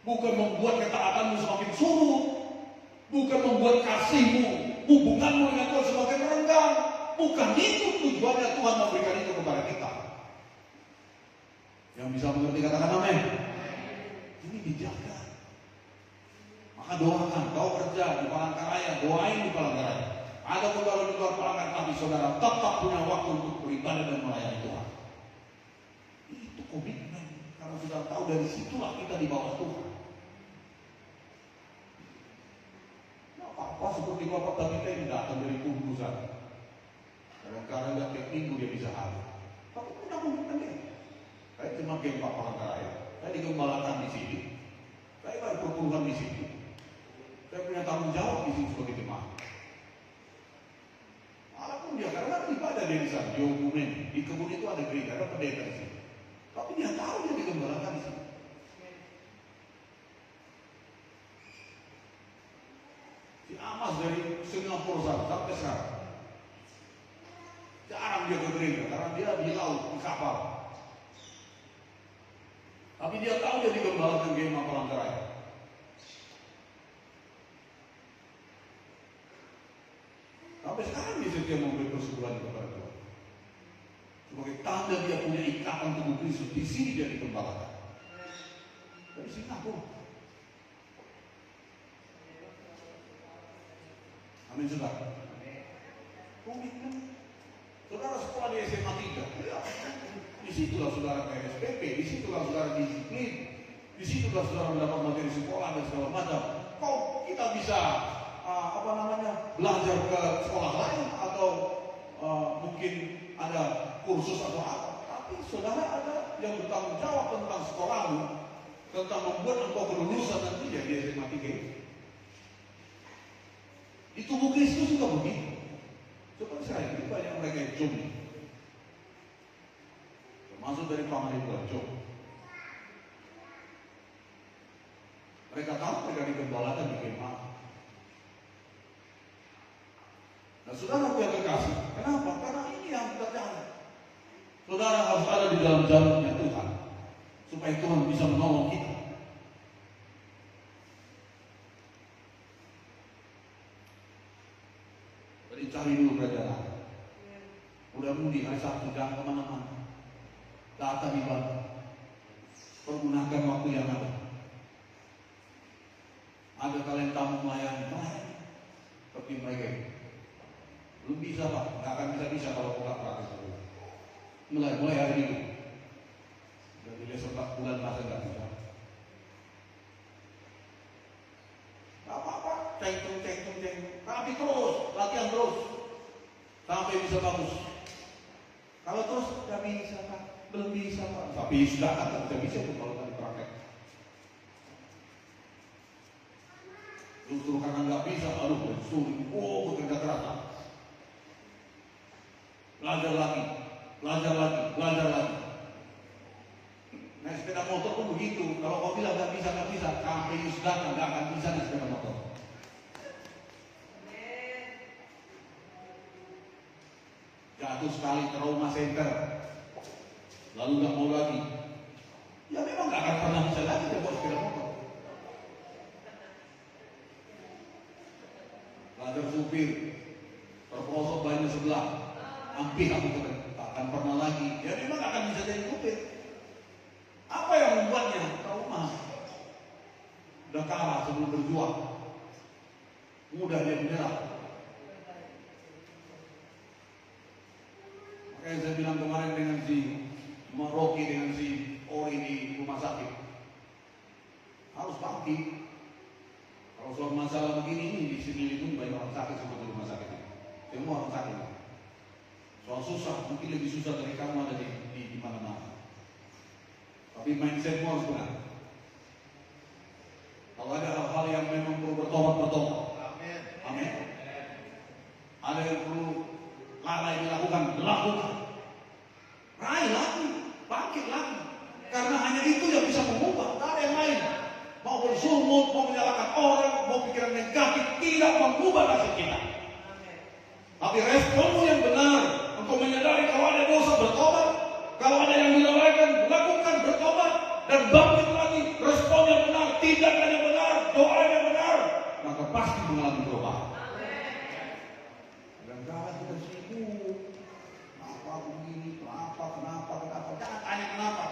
bukan membuat ketaatanmu semakin surut, bukan membuat kasihmu, hubunganmu dengan Tuhan semakin renggang. Bukan itu tujuannya Tuhan memberikan itu kepada kita. Yang bisa mengerti katakan amin. Ini dijaga. Maka doakan, kau kerja di Palangkaraya, doain di Palangkaraya. Ada saudara di luar Palangkaraya, tapi saudara tetap punya waktu untuk beribadah dan melayani Tuhan. Itu komitmen, karena sudah tahu dari situlah kita di bawah Tuhan. Nah, apa seperti Bapak Tabita ini datang dari Kudusan. Kadang-kadang nggak tiap minggu dia bisa hadir. Tapi udah mungkin dia. Saya cuma gempa Palangkaraya. Saya digembalakan di sini. Saya baru perpuluhan di sini. Saya punya tanggung jawab di sini sebagai jemaat. Walaupun dia karena ibadah dia di sana, di Ogumen, di kebun itu ada gereja, ada pendeta di sini. Tapi dia tahu dia digembalakan di sini. Si Amas dari Singapura sampai sekarang jarang dia ke gereja karena dia di laut, di kapal. Tapi dia tahu dia digembalakan Gema Palangkaraya. Sampai sekarang dia setia memberi persekutuan kepada Tuhan. Sebagai tanda dia punya ikatan tubuh Kristus, di sini dia digembalakan. Dari Singapura. Amin, saudara. Komitmen. Saudara sekolah di SMA 3. Ya. Disitulah saudara PSPP, disitulah saudara disiplin, disitulah saudara mendapat materi sekolah dan segala macam. Kok kita bisa belajar ke sekolah lain atau mungkin ada kursus atau apa? Tapi saudara ada yang bertanggung jawab tentang sekolahmu, tentang membuat engkau kelulusan nanti di SMA 3. Di tubuh Kristus juga begitu. Seperti saya, ini banyak mereka yang jomblo. Termasuk dari Pangalipuan jomblo. Mereka tahu mereka digembalakan di Gema. Nah, saudara punya kekasih. Kenapa? Karena ini yang kita cari. Saudara harus ada di dalam jalurnya Tuhan, supaya Tuhan bisa menolong kita. Jadi cari dulu kerajaan Allah. Mudah-mudi hari Sabtu jangan kemana-mana. Datang ibadah. Pergunakan waktu yang ada. Ada kalian tamu melayani, seperti mereka. Belum bisa Pak, nggak akan bisa kalau buka praktek. Mulai hari ini. Dari besok 4 bulan masa nggak bisa. Nggak apa-apa, ceng. Tapi terus, latihan terus. Sampai bisa bagus. Kalau terus nggak bisa Pak, belum bisa Pak. Tapi sudah kan nggak bisa tuh kalau tadi praktek. Justru karena nggak bisa, sulit. Bekerja keras. Belajar lagi. Naik sepeda motor pun begitu. Kalau kau bilang nggak bisa, sampai Yusdana nggak akan bisa naik sepeda motor. Jatuh sekali trauma center, lalu nggak mau lagi. Ya memang nggak akan pernah bisa lagi dia buat sepeda motor. Belajar supir, terperosok banyak sebelah, hampir aku akan pernah lagi. Ya memang nggak akan bisa jadi supir. Apa yang membuatnya trauma? Udah kalah sebelum berjuang, mudah dia menyerah. Makanya saya bilang kemarin dengan si Rocky, dengan si Ori di rumah sakit, harus bangkit. Kalau soal masalah begini ini di sini itu banyak orang sakit seperti rumah sakit. Semua orang sakit. Soal susah, mungkin lebih susah dari kamu ada di mana-mana. Tapi mindset harus benar. Kalau ada hal-hal yang memang perlu bertobat. Amin. Ada yang perlu lalai dilakukan. Raih lagi, bangkit lagi. Karena hanya itu yang bisa mengubah, tak ada yang lain. Mau bersumut, mau menyalahkan orang, mau pikiran negatif, tidak mengubah nasib kita. Tapi responmu yang benar, untuk menyadari kalau ada dosa bertobat, kalau ada yang dilalaikan, lakukan bertobat dan bangkit lagi. Responnya benar, tindakannya benar, doanya benar, maka pasti mengalami perubahan. Kadang-kadang kita sibuk, kenapa begini, kenapa, jangan tanya kenapa.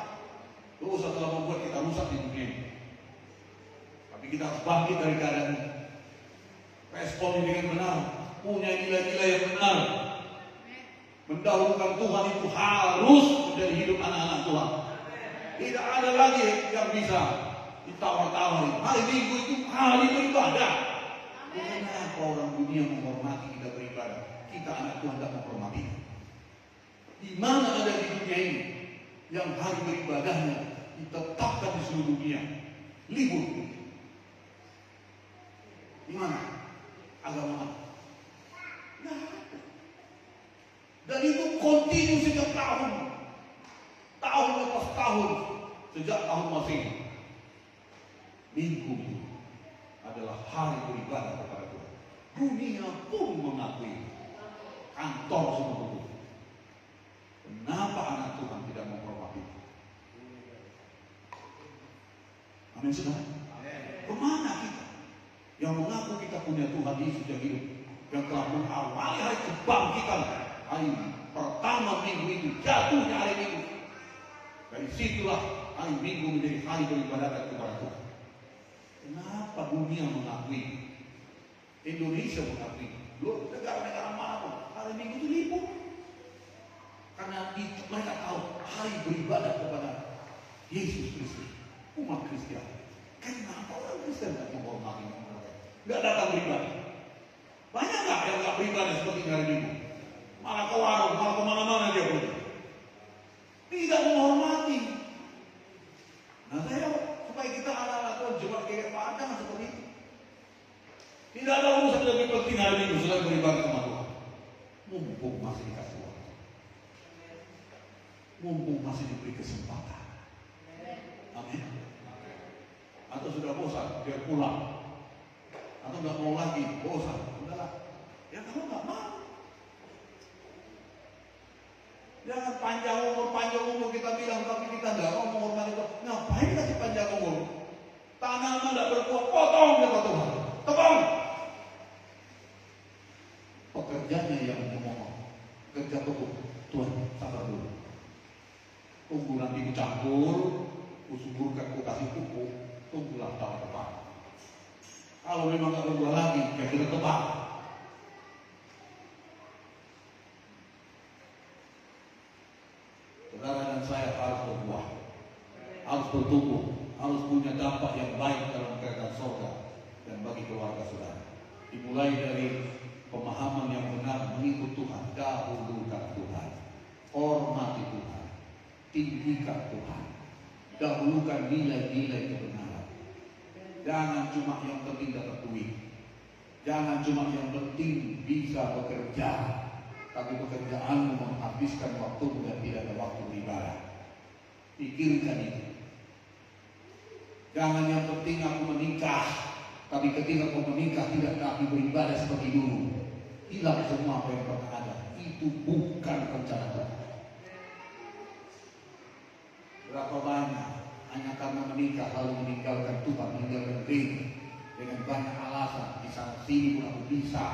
Dosa telah membuat kita rusak di dunia ini. Tapi kita harus bangkit dari keadaan ini. Respon dengan benar, punya nilai-nilai yang benar. Mendahulukan Tuhan itu harus menjadi hidup anak-anak Tuhan. Tidak ada lagi yang bisa ditawar-tawari. Hari Minggu itu hari beribadah. Kenapa orang dunia menghormati kita beribadah? Kita anak Tuhan tidak menghormati. Di mana ada di dunia ini yang hari beribadahnya ditetapkan di seluruh dunia libur? Di mana? Agama mana? Nggak ada. Dan itu kontinu sejak tahun lepas tahun, sejak tahun Masehi. Minggu itu adalah hari beribadah kepada Tuhan. Dunia pun mengakui, kantor semua begitu. Kenapa anak Tuhan tidak menghormati? Amin, saudara. Kemana kita yang mengaku kita punya Tuhan Yesus yang hidup, yang telah mengawali hari kebangkitan, hari pertama minggu itu, jatuhnya hari Minggu. Dari situlah hari Minggu menjadi hari beribadah kepada Tuhan. Kenapa dunia mengakui? Indonesia mengakui. Loh, negara-negara manapun hari Minggu itu libur. Karena mereka tahu hari beribadah kepada Yesus Kristus, umat Kristen. Kenapa orang Kristen tidak menghormati mereka? Nggak datang beribadah. Banyak nggak yang nggak beribadah seperti hari Minggu? Malah ke warung, malah kemana-mana dia pergi. Tidak menghormati. Nah, saya supaya kita anak-anak Tuhan cuma kayak pandangan seperti itu. Tidak ada urusan lebih penting hari Minggu selain beribadah sama Tuhan. Mumpung masih dikasih waktu. Mumpung masih diberi kesempatan. Amin. Atau sudah bosan, dia pulang. Atau nggak mau lagi, bosan. Udahlah. Ya kamu nggak mau. Jangan panjang umur kita bilang, tapi kita nggak mau menghormati Tuhan. Ngapain kasih panjang umur? Tanaman nggak berbuah, potong kata Tuhan. Tebang. Pekerjanya yang ngomong, kerja pupuk. Tuhan, sabar dulu. Tunggu nanti dicampur, kusuburkan, ku kasih pupuk, tunggulah tahun depan. Kalau memang nggak berbuah lagi, ya kita tebang. Saudara dan saya harus berbuah, harus bertumbuh, harus punya dampak yang baik dalam kerajaan surga dan bagi keluarga saudara. Dimulai dari pemahaman yang benar mengikut Tuhan, dahulukan Tuhan, hormati Tuhan, tinggikan Tuhan, dahulukan nilai-nilai kebenaran. Jangan cuma yang penting dapat duit, jangan cuma yang penting bisa bekerja, tapi pekerjaanmu menghabiskan waktu dan tidak ada waktu beribadah. Pikirkan itu. Jangan yang penting aku menikah, tapi ketika aku menikah tidak lagi beribadah seperti dulu. Hilang semua apa yang pernah ada. Itu bukan rencana Tuhan. Berapa banyak hanya karena menikah lalu meninggalkan Tuhan, meninggalkan gereja dengan banyak alasan. Di sana sini pun aku bisa.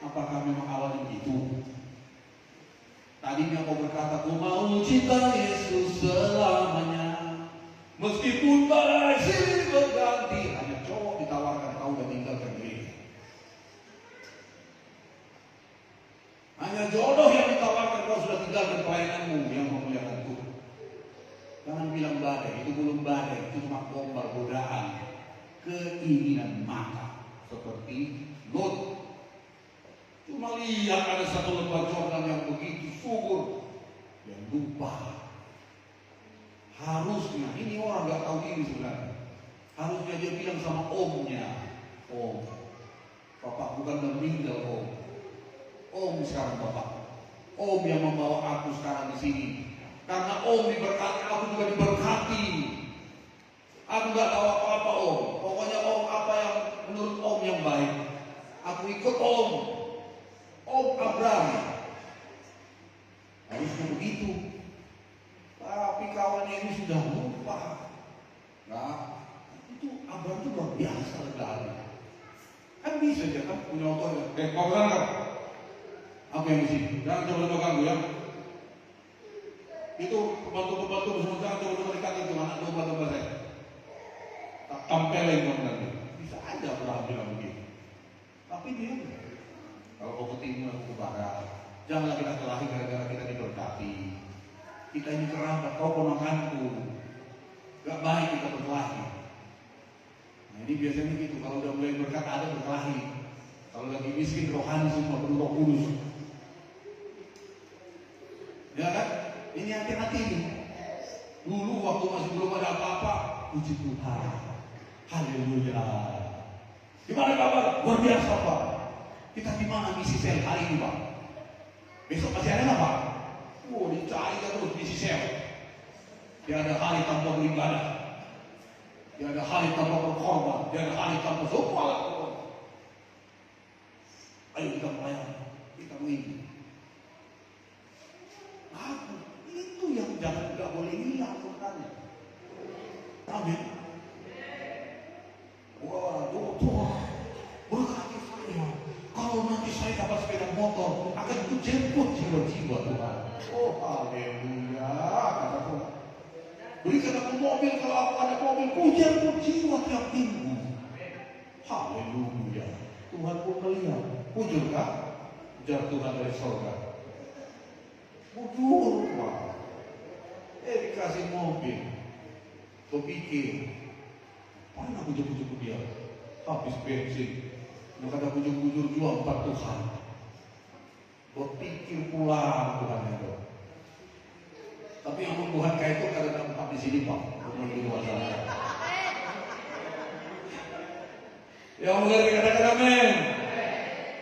Apakah memang awalnya begitu? Tadinya kau berkata, aku mau cinta Yesus selamanya, meskipun badai silih berganti. Hanya cowok ditawarkan, kau udah tinggalkan gereja. Hanya jodoh yang ditawarkan, kau sudah tinggalkan pelayananmu yang memuliakan Tuhan. Jangan bilang badai, itu belum badai, itu cuma gombal, godaan, keinginan mata seperti Lot. Cuma lihat ada satu lembah Jordan yang begitu subur, yang lupa. Harusnya, ini orang nggak tahu diri sebenarnya. Harusnya dia bilang sama omnya, Om, Bapak bukan meninggal Om. Om sekarang Bapak. Om yang membawa aku sekarang di sini. Karena Om diberkati, aku juga diberkati. Aku nggak tahu apa-apa Om. Pokoknya Om apa yang menurut Om yang baik. Aku ikut Om. Om Abraham. Harusnya begitu. Tapi kawannya ini sudah lupa. Nah, itu Abraham itu luar biasa sekali. Kan bisa aja kan punya otot. Kau bilang kan? Aku yang di sini. Jangan coba-coba ganggu ya. Itu pembantu-pembantu semua jangan coba-coba dekat itu anak domba-domba saya. Tak tampelin kamu nanti. Bisa aja Abraham bilang begitu. Tapi dia kalau kau ketemu aku kebarat, janganlah kita kelahi gara-gara kita diberkati. Kita ini kerabat, kau ponakanku. Gak baik kita berkelahi. Nah ini biasanya gitu, kalau udah mulai berkat ada berkelahi. Kalau lagi miskin rohani semua penuh Roh Kudus. Ya kan? Ini hati-hati ini. Dulu waktu masih belum ada apa-apa, puji Tuhan. Haleluya. Gimana kabar? Luar biasa Pak. Kita di mana misi sel hari ini Pak? Besok masih ada nggak Pak? Oh, dicari terus misi sel. Tiada hari tanpa beribadah. Tiada hari tanpa berkorban. Tiada hari tanpa semua lakukan. Ayo kita melayani. Kita mengikuti. Aku itu yang jangan tidak boleh hilang sebenarnya. Amin. Wah, Tuhan berkati saya. Kalau nanti saya dapat sepeda motor, akan kujemput jiwa-jiwa Tuhan. Oh, haleluya, kata Tuhan. Berikan aku mobil, kalau aku ada mobil, kujemput jiwa tiap minggu. Haleluya. Tuhan pun melihat. Pujukkah? Ujar Tuhan dari surga. Mujur, Pak. Dikasih mobil. Berpikir, mana bujuk-bujuk dia? Habis bensin. Maka ada bujuk-bujuk jual 4 Tuhan. Berpikir pulang Tuhan itu. Tapi yang Tuhan kayak itu karena tempat di sini Pak. Bukan di luar sana. Yang mulai dikatakan amin.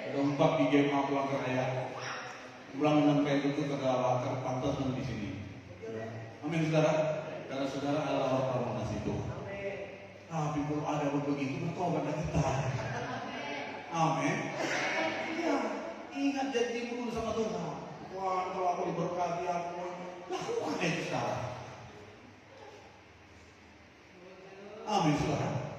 Ada 4 di game pulang ke raya. Pulang dengan kayak itu ke akar pantas di sini. Amin saudara. Karena saudara adalah orang mengasihi Tuhan. Tapi kalau ada begitu bertobat kita. Amin. Ya, ingat janji dulu sama Tuhan. Tuhan kalau aku diberkati aku lakukan itu sekarang. Amin saudara.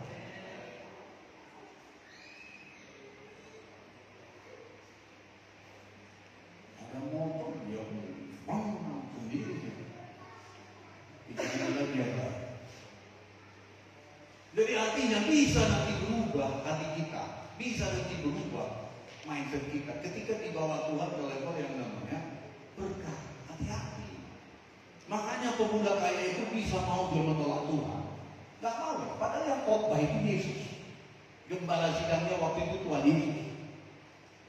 Ada motor dia sendiri. Jadi artinya bisa nanti berubah hati kita, bisa nanti berubah mindset kita ketika dibawa Tuhan ke level yang namanya berkat. Hati-hati. Makanya pemuda kaya itu bisa mau dia menolak Tuhan. Gak mau, padahal yang khotbah itu Yesus. Gembala sidangnya waktu itu Tuhan Yesus.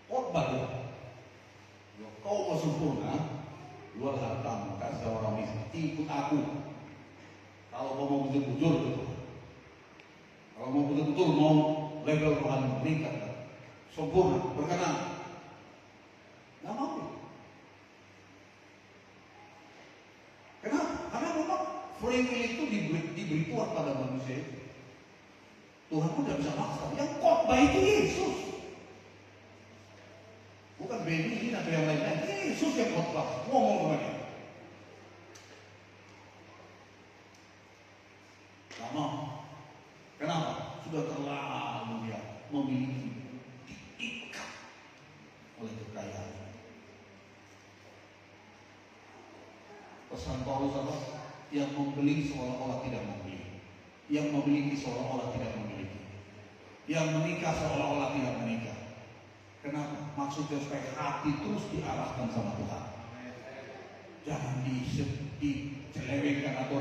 Khotbah dia. Kau mau sempurna, jual hartamu, kasih orang miskin, ikut aku. Kalau kau mau bujur-bujur gitu. Kalau mau betul-betul mau level rohani meningkat, sempurna, berkenan, nggak mau. Kenapa? Karena memang free will itu diberi Tuhan pada manusia. Tuhan pun tidak bisa maksa. Yang khotbah itu Yesus, bukan Benny atau yang lain-lain. Yesus yang khotbah, ngomong kepada dia. Nggak mau. Kenapa? Sudah terlalu dia memiliki diikat oleh kekayaan. Pesan Paulus apa? Yang membeli seolah-olah tidak membeli, yang memiliki seolah-olah tidak memiliki, yang menikah seolah-olah tidak menikah. Kenapa? Maksudnya supaya hati terus diarahkan sama Tuhan. Jangan dicelewengkan atau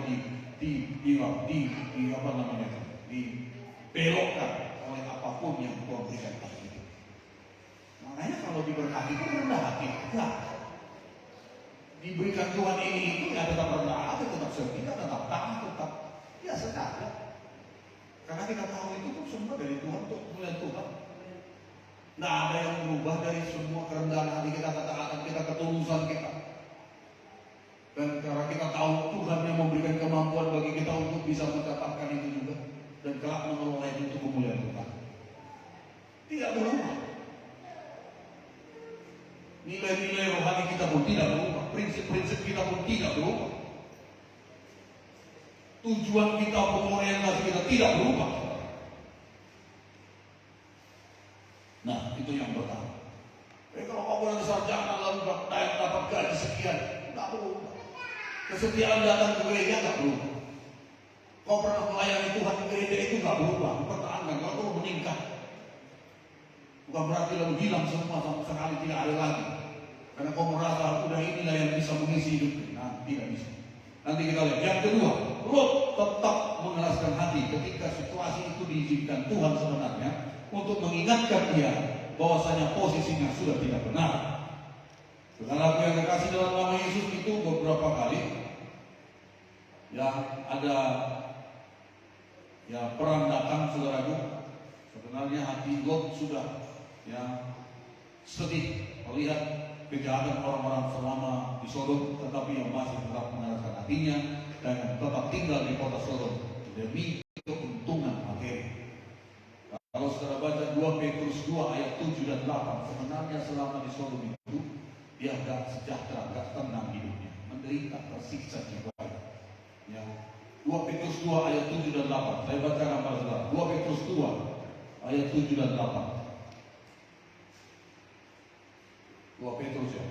apa namanya? Dibelokkan oleh apapun yang Tuhan berikan kepada kita. Makanya kalau diberkati itu rendah hati, enggak. Diberikan Tuhan ini itu ya tetap rendah hati, tetap setia, tetap taat, tetap biasa saja. Karena kita tahu itu tuh semua dari Tuhan untuk kemuliaan Tuhan. Nah, ada yang berubah dari semua kerendahan hati kita, ketaatan kita, ketulusan kita. Dan karena kita tahu Tuhan yang memberikan kemampuan bagi kita untuk bisa mendapatkan itu juga. Dan kelak mengelola itu untuk kemuliaan Tuhan. Tidak berubah. Nilai-nilai rohani kita pun tidak berubah. Prinsip-prinsip kita pun tidak berubah. Tujuan kita, pengorientasi kita tidak berubah. Nah, itu yang pertama. Kalau kau punya sarjana lalu dapat gaji sekian, tidak berubah. Kesetiaan datang ke gereja tidak berubah. Kau pernah melayani Tuhan di gereja itu nggak berubah, pertahankan, kalau perlu meningkat. Bukan berarti lalu hilang semua sama sekali tidak ada lagi. Karena kau merasa udah inilah yang bisa mengisi hidup. Nah, tidak bisa. Nanti kita lihat. Yang kedua, Lot tetap mengeraskan hati ketika situasi itu diizinkan Tuhan sebenarnya untuk mengingatkan dia bahwasanya posisinya sudah tidak benar. Saudaraku yang kekasih dalam nama Yesus, itu beberapa kali ya ada ya perang datang, saudaraku. Sebenarnya hati Lot sudah ya sedih melihat kejahatan orang-orang selama di Sodom, tetapi yang masih tetap mengeraskan hatinya dan tetap tinggal di kota Sodom demi keuntungan materi. Kalau saudara baca 2 Petrus 2 ayat 7 dan 8, sebenarnya selama di Sodom itu dia gak sejahtera, gak tenang hidupnya, menderita, tersiksa jiwa. Ya. 2 Petrus 2 ayat 7 dan 8. Saya bacakan pada saudara. 2 Petrus 2 ayat 7 dan 8. 2 Petrus ya.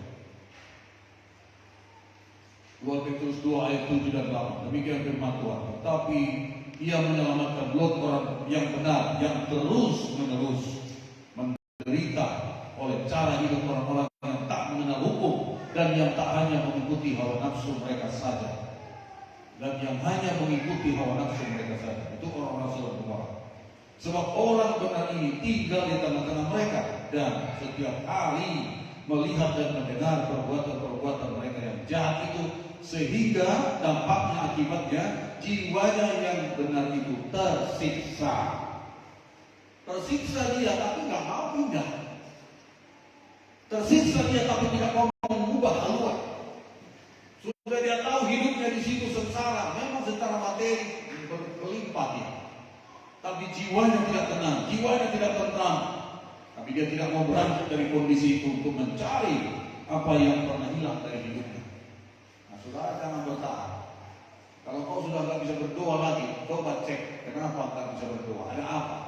2 Petrus 2 ayat 7 dan 8. Demikian firman Tuhan. Tetapi ia menyelamatkan Lot, orang yang benar, yang terus-menerus menderita oleh cara hidup orang-orang yang tak mengenal hukum dan yang tak hanya mengikuti hawa nafsu mereka saja. Dan yang hanya mengikuti hawa nafsu mereka saja. Itu orang-orang Sodom Gomora. Sebab orang benar ini tinggal di tengah-tengah mereka dan setiap hari melihat dan mendengar perbuatan-perbuatan mereka yang jahat itu, sehingga dampaknya akibatnya jiwanya yang benar itu tersiksa. Tersiksa dia tapi nggak mau pindah. Tersiksa dia tapi tidak mau mengubah haluan. Sudah dia tahu hidupnya di situ sengsara, memang secara materi berlimpah dia. Tapi jiwanya tidak tenang, jiwanya tidak tenang. Tapi dia tidak mau berangkat dari kondisi itu untuk mencari apa yang pernah hilang dari hidupnya. Nah, saudara jangan bertahan. Kalau kau sudah nggak bisa berdoa lagi, coba cek kenapa nggak bisa berdoa. Ada apa?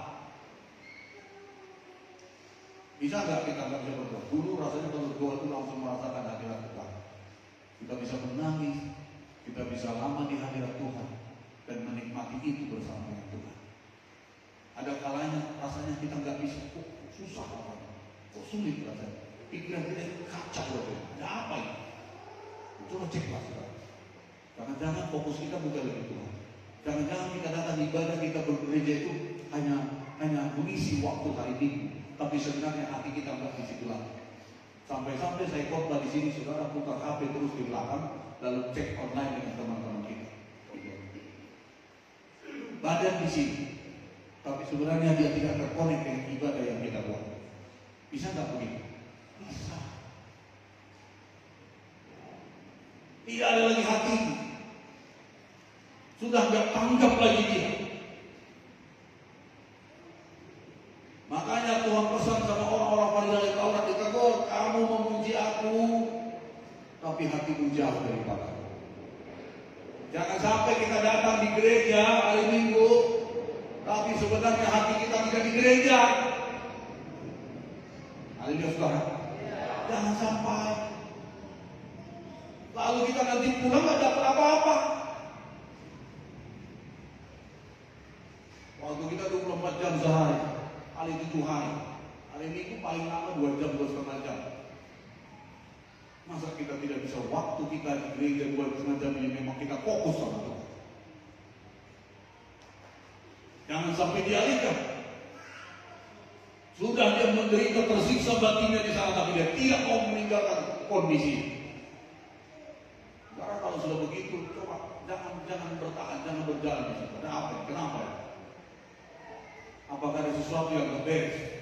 Bisa nggak kita nggak bisa berdoa? Dulu rasanya kalau berdoa itu langsung merasakan hadirat Tuhan. Kita bisa menangis, kita bisa lama di hadirat Tuhan dan menikmati itu bersama dengan Tuhan. Ada kalanya rasanya kita nggak bisa, kok susah rasanya, kok sulit rasanya. Pikiran kita kacau rasanya. Ada apa ini? Coba ceklah saudara. Jangan-jangan fokus kita bukan lebih Tuhan. Jangan-jangan kita datang ibadah, kita bergereja itu hanya mengisi waktu hari Minggu, tapi sebenarnya hati kita nggak di situ lagi. Sampai-sampai saya khotbah di sini, saudara putar HP terus di belakang, lalu cek online dengan teman-teman kita. Badan di sini, tapi sebenarnya dia tidak terkonek dengan ibadah yang kita buat. Bisa nggak begitu? Bisa. Tidak ada lagi hati. Sudah nggak tanggap lagi dia. Makanya Tuhan pesan sama orang-orang Farisi Taurat, ditegur, kamu memuji aku, tapi hatimu jauh daripada aku. Jangan sampai kita datang di gereja hari Minggu, tapi sebenarnya hati kita tidak di gereja. Haleluya saudara. Jangan sampai. Lalu kita nanti pulang nggak dapat apa-apa. Waktu kita 24 jam sehari, kali 7 hari. Hari Minggu paling lama 2 jam, 2,5 jam. Masa kita tidak bisa waktu kita di gereja 2,5 jam ini memang kita fokus sama Tuhan. Jangan sampai dialihkan. Sudah dia menderita tersiksa batinnya di sana, tapi dia tidak mau meninggalkan kondisi. Karena kalau sudah begitu, coba jangan bertahan, jangan berjalan di situ. Ada apa? Kenapa? Apakah ada sesuatu yang beres?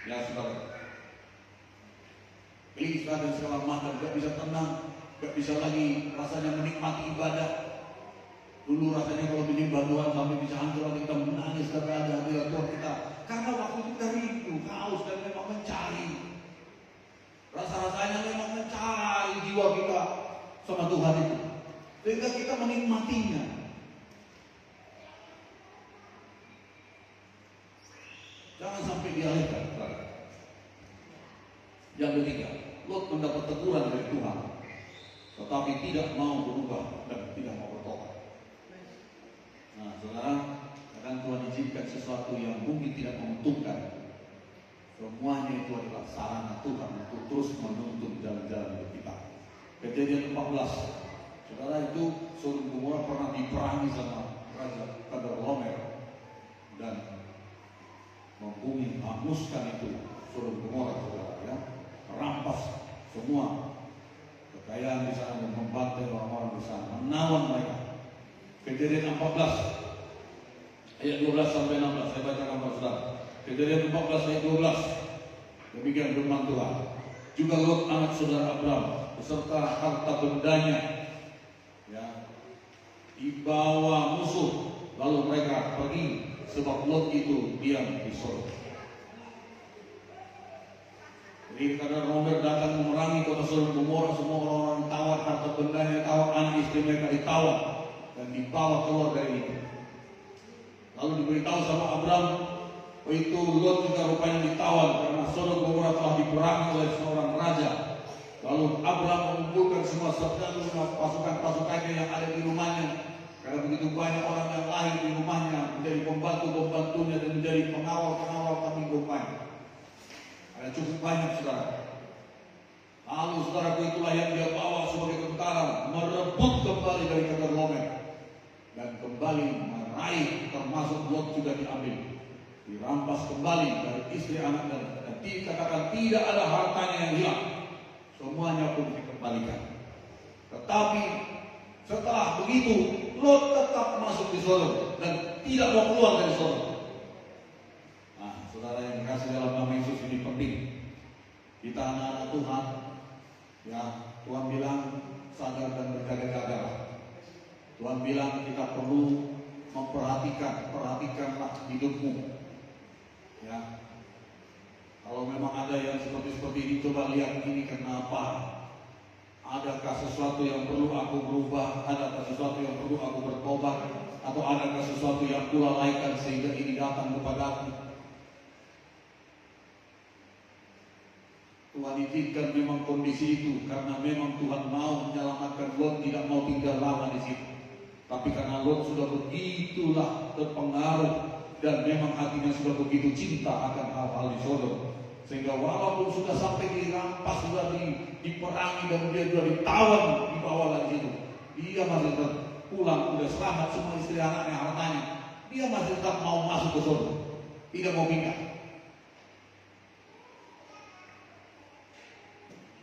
Ya saudara, gelisah dan segala macam, gak bisa tenang, gak bisa lagi rasanya menikmati ibadah. Dulu rasanya kalau menyembah Tuhan sampai bisa hancur, kita menangis karena ada hadirat Tuhan kita. Karena waktu itu kita rindu, haus dan memang mencari. Rasa-rasanya memang mencari jiwa kita sama Tuhan itu, sehingga kita menikmatinya. Jangan sampai dialihkan. Yang ketiga, Lot mendapat teguran dari Tuhan, tetapi tidak mau berubah dan tidak mau bertobat. Nah, saudara, kadang Tuhan izinkan sesuatu yang mungkin tidak menguntungkan. Semuanya itu adalah sarana Tuhan untuk terus menuntun jalan-jalan hidup kita. Kejadian 14, saudara, itu Sodom Gomora pernah diperangi sama Raja Kedorlaomer dan membumi menghanguskan itu Sodom Gomora, saudara, ya, merampas semua kekayaan di sana dan membantai orang-orang di sana, menawan mereka. Kejadian 14 ayat 12 sampai 16 saya bacakan kepada saudara. Kejadian 14 ayat 12. Demikian firman Tuhan. Juga Lot anak saudara Abraham beserta harta bendanya, ya, dibawa musuh, lalu mereka pergi sebab Lot itu diam di Sodom. Jadi karena Romer datang memerangi kota Sodom Gomora, semua orang-orang tawar, harta bendanya tawar, anak istri mereka ditawar dan dibawa keluar dari itu. Lalu diberitahu sama Abraham, itu Lot juga rupanya ditawan karena Sodom Gomora telah diperangi oleh seorang raja. Lalu Abraham mengumpulkan semua serta pasukan-pasukannya yang ada di rumahnya, karena begitu banyak orang yang lahir di rumahnya, menjadi pembantu-pembantunya dan menjadi pengawal-pengawal kambing dombanya. Ada cukup banyak, saudara. Lalu saudaraku, itulah yang dia bawa sebagai tentara, merebut kembali dari Kedorlaomer dan kembali meraih, termasuk Lot juga diambil, dirampas kembali dari istri anak dan dikatakan tidak ada hartanya yang hilang, semuanya pun dikembalikan. Tetapi setelah begitu Lot tetap masuk di Sodom dan tidak mau keluar dari Sodom. Nah, saudara yang dikasih dalam nama Yesus, ini penting. Kita anak-anak Tuhan, ya, Tuhan bilang sadar dan berjaga-jaga. Tuhan bilang kita perlu perhatikanlah hidupmu. Ya, kalau memang ada yang seperti ini, coba lihat ini kenapa. Adakah sesuatu yang perlu aku berubah? Adakah sesuatu yang perlu aku bertobat? Atau adakah sesuatu yang kulalaikan sehingga ini datang kepadaku? Tuhan izinkan memang kondisi itu karena memang Tuhan mau menyelamatkan Lot, tidak mau tinggal lama di situ. Tapi karena Lot sudah begitulah terpengaruh dan memang hatinya sudah begitu cinta akan hal-hal di Sodom, sehingga walaupun sudah sampai dirampas, sudah diperangi dan dia sudah ditawan di bawah lagi itu, dia masih tetap pulang, sudah selamat semua istri anaknya, hartanya, dia masih tetap mau masuk ke Sodom, tidak mau pindah.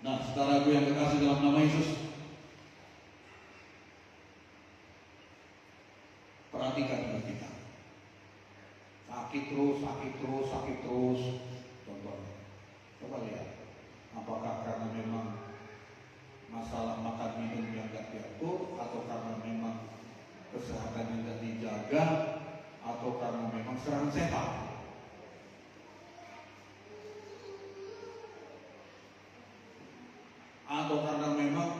Nah, saudaraku yang kekasih dalam nama Yesus, perhatikan hidup kita. Sakit terus. Contohnya, coba lihat, apakah karena memang masalah makan minum yang tidak diatur, atau karena memang kesehatan yang tidak dijaga, atau karena memang serangan setan. Atau karena memang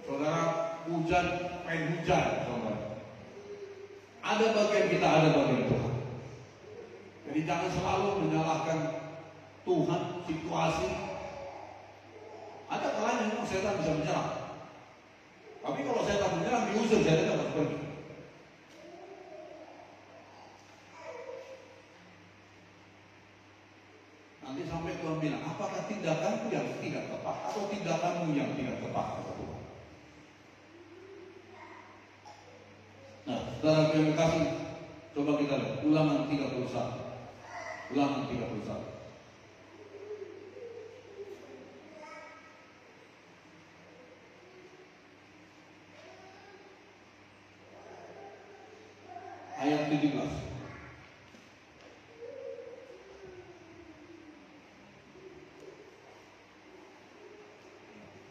saudara pengen hujan, saudara. Ada bagian kita, ada bagian Tuhan. Jadi jangan selalu menyalahkan Tuhan, situasi. Ada kalanya memang setan bisa menyerang. Tapi kalau setan menyerang, diusir, setan harus pergi. Nanti sampai Tuhan bilang, apakah tindakanku yang tidak tepat atau tindakanmu yang tidak tepat, kata Tuhan. Nah, saudara yang kasih, coba kita lihat Ulangan 31. Ulangan 31. Ayat 17.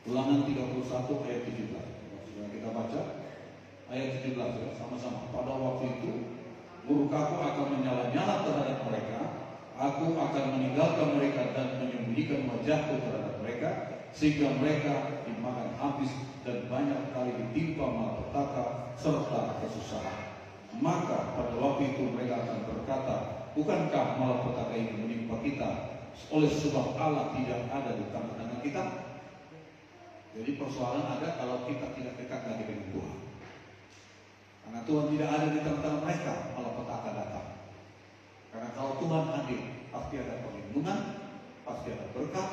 Ulangan 31 ayat 17. Sudah kita baca ayat 17 ya, sama-sama. Pada waktu itu murkaku akan menyala-nyala terhadap mereka, aku akan meninggalkan mereka dan menyembunyikan wajahku terhadap mereka, sehingga mereka dimakan habis dan banyak kali ditimpa malapetaka serta kesusahan. Maka pada waktu itu mereka akan berkata, bukankah malapetaka ini menimpa kita oleh sebab Allah tidak ada di tengah-tengah kita? Jadi persoalan ada kalau kita tidak dekat lagi dengan Tuhan. Karena Tuhan tidak ada di tengah-tengah mereka, malapetaka datang. Karena kalau Tuhan hadir, pasti ada perlindungan, pasti ada berkat,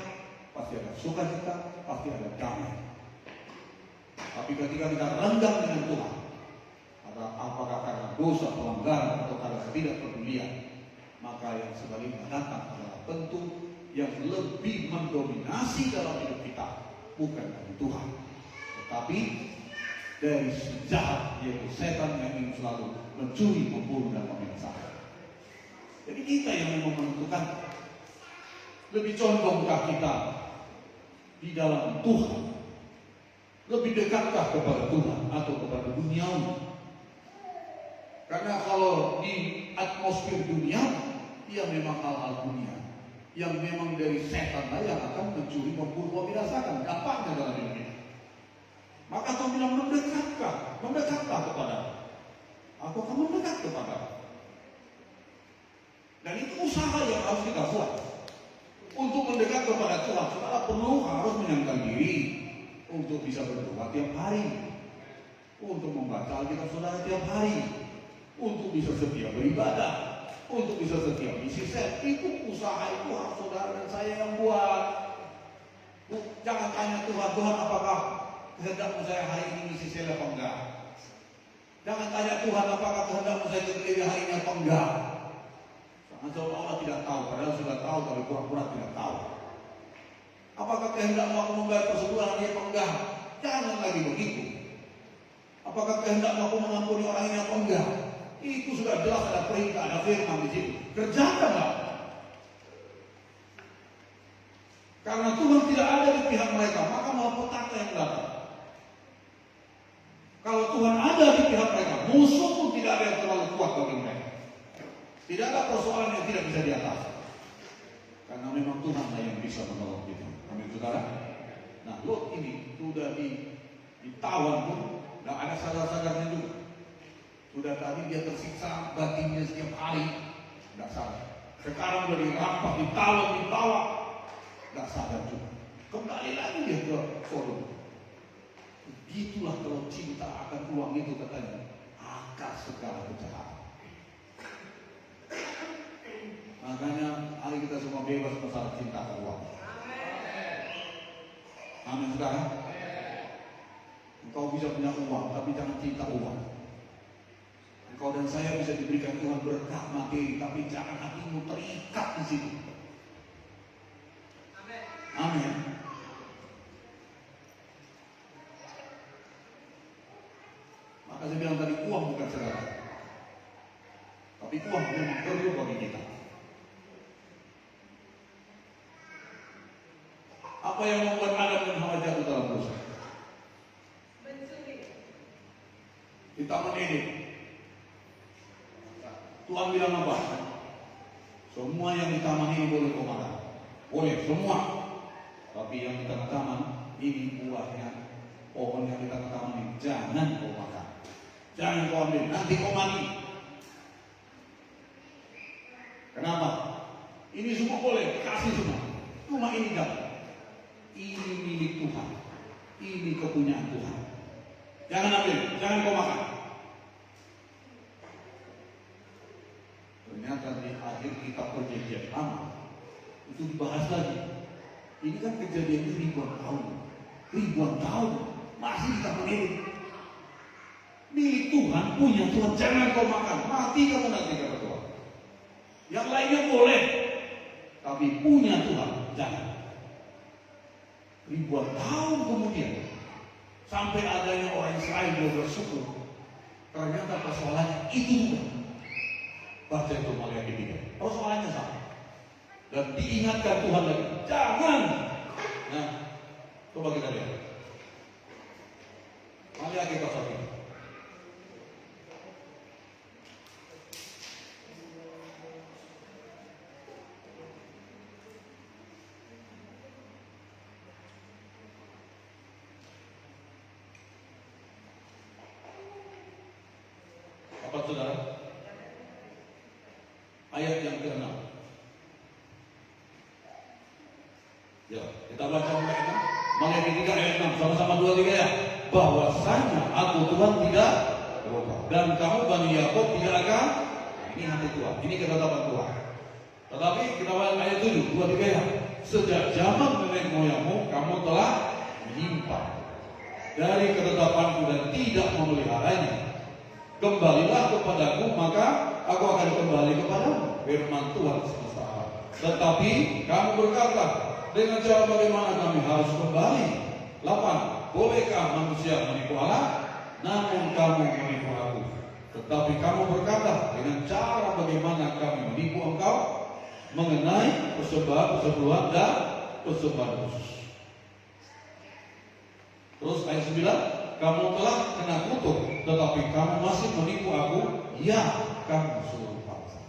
pasti ada sukacita, pasti ada damai. Tapi ketika kita renggang dengan Tuhan, apakah karena dosa, pelanggaran, atau karena ketidakpedulian, maka yang sebaliknya datang adalah tentu yang lebih mendominasi dalam hidup kita bukan dari Tuhan, tetapi dari si jahat, yaitu setan yang ingin selalu mencuri, membunuh, dan membinasakan. Jadi kita yang memang menentukan lebih condongkah kita di dalam Tuhan, lebih dekatkah kepada Tuhan atau kepada dunia. Karena kalau di atmosfer dunia, ya memang hal-hal dunia yang memang dari setan yang akan mencuri, membunuh, membinasakan. Dampaknya dalam hidup kita. Maka kau bilang mendekatkah kepada aku akan mendekat kepada. Dan itu usaha yang harus kita buat untuk mendekat kepada Tuhan. Saudara perlu harus menyanyikan diri untuk bisa berdoa tiap hari, untuk membaca Alkitab saudara tiap hari, untuk bisa setia beribadah, untuk bisa setia misi sel. Itu usaha itu harus saudara dan saya yang buat. Jangan tanya Tuhan, apakah kehendakmu saya hari ini misi sel apa enggak? Jangan tanya Tuhan, apakah kehendakmu saya ke gereja hari ini apa enggak? Jangan seolah-olah tidak tahu, padahal sudah tahu tapi pura-pura tidak tahu. Apakah kehendakmu aku membayar persekutuan hari ini apa enggak? Jangan lagi begitu. Apakah kehendakmu aku mengampuni orang ini apa enggak? Itu sudah jelas, ada perintah, ada firman di situ. Kerjakanlah. Karena Tuhan tidak ada di pihak mereka, maka malapetaka yang datang. Kalau Tuhan ada di pihak mereka, musuh pun tidak ada yang terlalu kuat bagi mereka. Tidak ada persoalan yang tidak bisa diatasi. Karena memang Tuhan lah yang bisa menolong kita. Amin, saudara. Nah, Lot ini sudah ditawan pun, dan ada sadar-sadarnya juga. Sudah tadi dia tersiksa batinnya setiap hari, tidak sadar. Sekarang sudah dirampas, ditawan, dibawa, tidak sadar juga. Kembali lagi dia ke Sodom. Begitulah kalau cinta akan uang itu katanya akar segala kejahatan. Makanya hari kita semua bebas masalah cinta akan uang. Amin, saudara. Engkau bisa punya uang, tapi jangan cinta uang. Engkau dan saya bisa diberikan Tuhan berkat materi, tapi jangan hatimu terikat di situ. Amin. Maka saya bilang tadi, uang bukan segala, tapi uang memang perlu bagi kita. Apa yang membuat Adam dan Hawa jatuh dalam dosa? Di Taman Eden, Tuhan bilang apa? Semua yang di taman ini boleh kau makan. Boleh semua. Tapi yang di tengah taman ini buahnya, pohon yang di tengah taman ini jangan kau makan. Jangan kau ambil, nanti kau mati. Kenapa? Ini semua boleh, kasih semua. Cuma ini jangan. Ini milik Tuhan. Ini kepunyaan Tuhan. Jangan ambil, jangan kau makan. Ternyata di akhir kitab Perjanjian Lama itu dibahas lagi. Ini kan kejadian ribuan tahun masih kita mengirim. Milik Tuhan, punya Tuhan, jangan kau makan, mati kamu nanti kata Tuhan. Yang lainnya boleh, tapi punya Tuhan jangan. Ribuan tahun kemudian sampai adanya orang Israel yang bersyukur, ternyata persoalannya itu bukan. Baca itu Maliaki 3. Persoalannya sama. Dan diingatkan Tuhan lagi, jangan. Nah, coba kita lihat. Maliaki pasal 3. Apa saudara? Ayat yang ke-6. Ya, kita baca mulai kan? Maliaki 3 ayat 6. Sama-sama 2-3 ya. Bahwasanya aku Tuhan tidak berubah, dan kamu Bani Yakob tidak akan. Ini hati Tuhan, ini ketetapan Tuhan. Tetapi kita baca ayat 7, 2-3 ya. Sejak zaman nenek moyangmu kamu telah menyimpang dari ketetapanku dan tidak memeliharanya. Kembalilah kepadaku, maka aku akan kembali kepadamu. Firman Tuhan semesta alam. Tetapi kamu berkata, dengan cara bagaimana kami harus kembali? 8. Bolehkah manusia menipu Allah? Namun kamu menipu aku. Tetapi kamu berkata, dengan cara bagaimana kami menipu engkau? Mengenai persembahan dan persembahan khusus. Terus ayat 9, kamu telah kena kutuk, tetapi kamu masih menipu aku. Ya, kamu seluruh bangsa.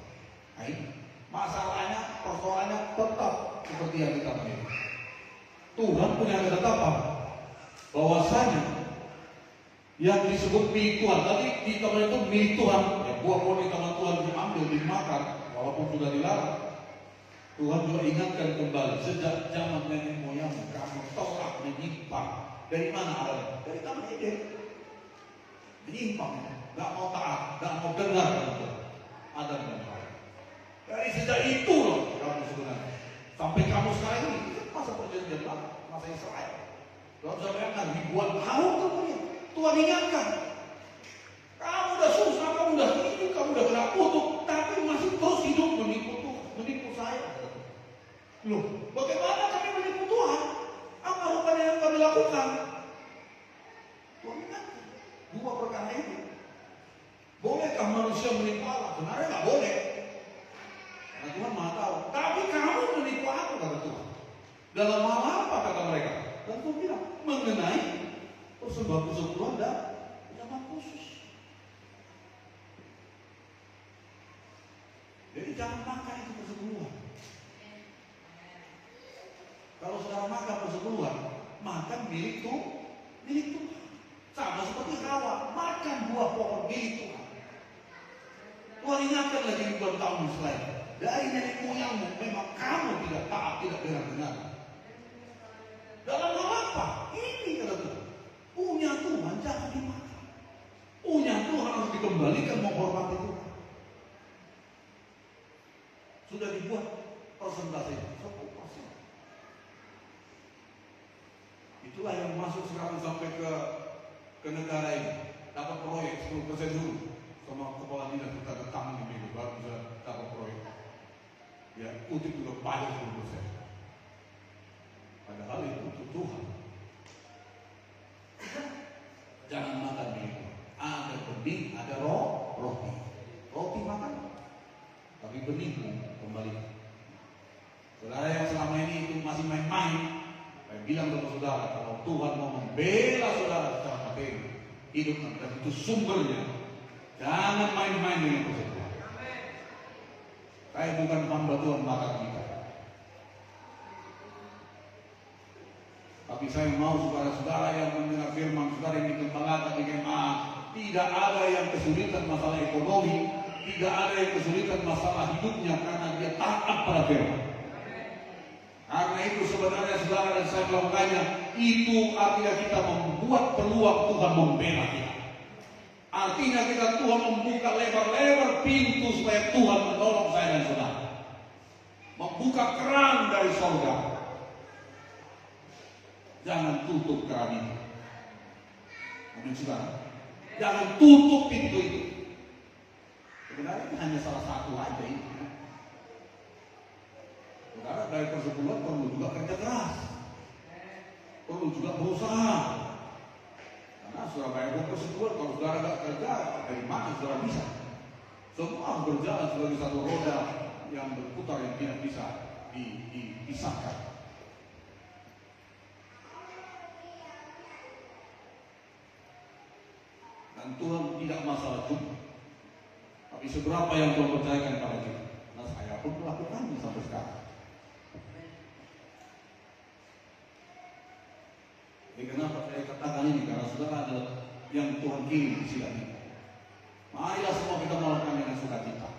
Nah, ini masalahnya, persoalannya tetap seperti yang kita menipu. Tuhan punya ketetapan bahwasanya yang disebut milik Tuhan, tadi di taman itu milik Tuhan, ya buah-buah di taman Tuhan diambil, dimakan, walaupun sudah dilarang. Tuhan juga ingatkan kembali, sejak zaman nenek moyangmu kamu tolak menyimpang. Dari mana awalnya? Dari taman Eden. Menyimpang, nggak mau taat, nggak mau dengar Adam dan Hawa. Dari sejak itu loh kamu sebenarnya sampai kamu sekarang ini masa perjanjian lama, masa Israel. Kalau bayangkan ribuan tahun kemudian Tuhan ingatkan, kamu udah susah, kamu udah hidup, kamu udah kena kutuk, tapi masih terus hidup menipu saya. Loh, bagaimana kami menipu Tuhan? Apa rupanya yang kami lakukan? Tuhan ingatkan dua perkara itu. Bolehkah manusia menipu Allah? Sebenarnya nggak boleh. Karena Tuhan Maha tahu. Tapi kamu menipu aku, kata Tuhan. Dalam hal apa kata mereka? Dan Tuhan bilang mengenai persembahan persekutuan dan persembahan khusus. Jadi jangan makan itu persekutuan. Kalau saudara makan persekutuan, makan milik Tuhan. Sama seperti Hawa, makan buah pohon milik Tuhan. Tuhan ingatkan lagi ribuan tahun setelah itu. Dari nenek moyangmu memang kamu tidak taat, tidak benar-benar. Dalam hal apa? Ini kata Tuhan. Punya Tuhan jangan dimakan. Punya Tuhan harus dikembalikan, menghormati Tuhan. Sudah dibuat persentase 10%. Itulah yang masuk sekarang sampai ke negara ini. Dapat proyek 10% dulu. Sama kepala dinas kita ketang di minggu baru bisa dapat proyek. Ya, kutip juga pajak 10%. Padahal itu untuk Tuhan. Jangan makan begitu. Ada benih, ada roti. Roti makan, tapi benihmu kembali. Saudara yang selama ini itu masih main-main, saya bilang kepada saudara, kalau Tuhan mau membela saudara secara materi, hidup dan itu sumbernya. Jangan main-main dengan persekutuan. Saya bukan hamba Tuhan makan kita. Tapi saya mau saudara-saudara yang mendengar firman, saudara yang dikembangkan di GMA, tidak ada yang kesulitan masalah ekonomi, tidak ada yang kesulitan masalah hidupnya karena dia taat pada firman. Karena itu sebenarnya saudara dan saya melakukannya, itu artinya kita membuat peluang Tuhan membela kita. Artinya kita Tuhan membuka lebar-lebar pintu supaya Tuhan menolong saya dan saudara. Membuka keran dari surga. Jangan tutup keran itu. Amin saudara. Jangan tutup pintu itu. Sebenarnya ini hanya salah satu aja ini. Saudara dari persekutuan perlu juga kerja keras. Perlu juga berusaha. Karena Surabaya persekutuan kalau saudara nggak kerja, dari mana saudara bisa? Semua berjalan sebagai satu roda yang berputar yang tidak bisa dipisahkan. Dan Tuhan tidak masalah jumlah, tapi seberapa yang Tuhan percayakan pada kita. Nah saya pun melakukannya sampai sekarang. Jadi kenapa saya katakan ini? Karena saudara adalah yang Tuhan kirim di sidang ini. Marilah semua kita melakukan dengan sukacita.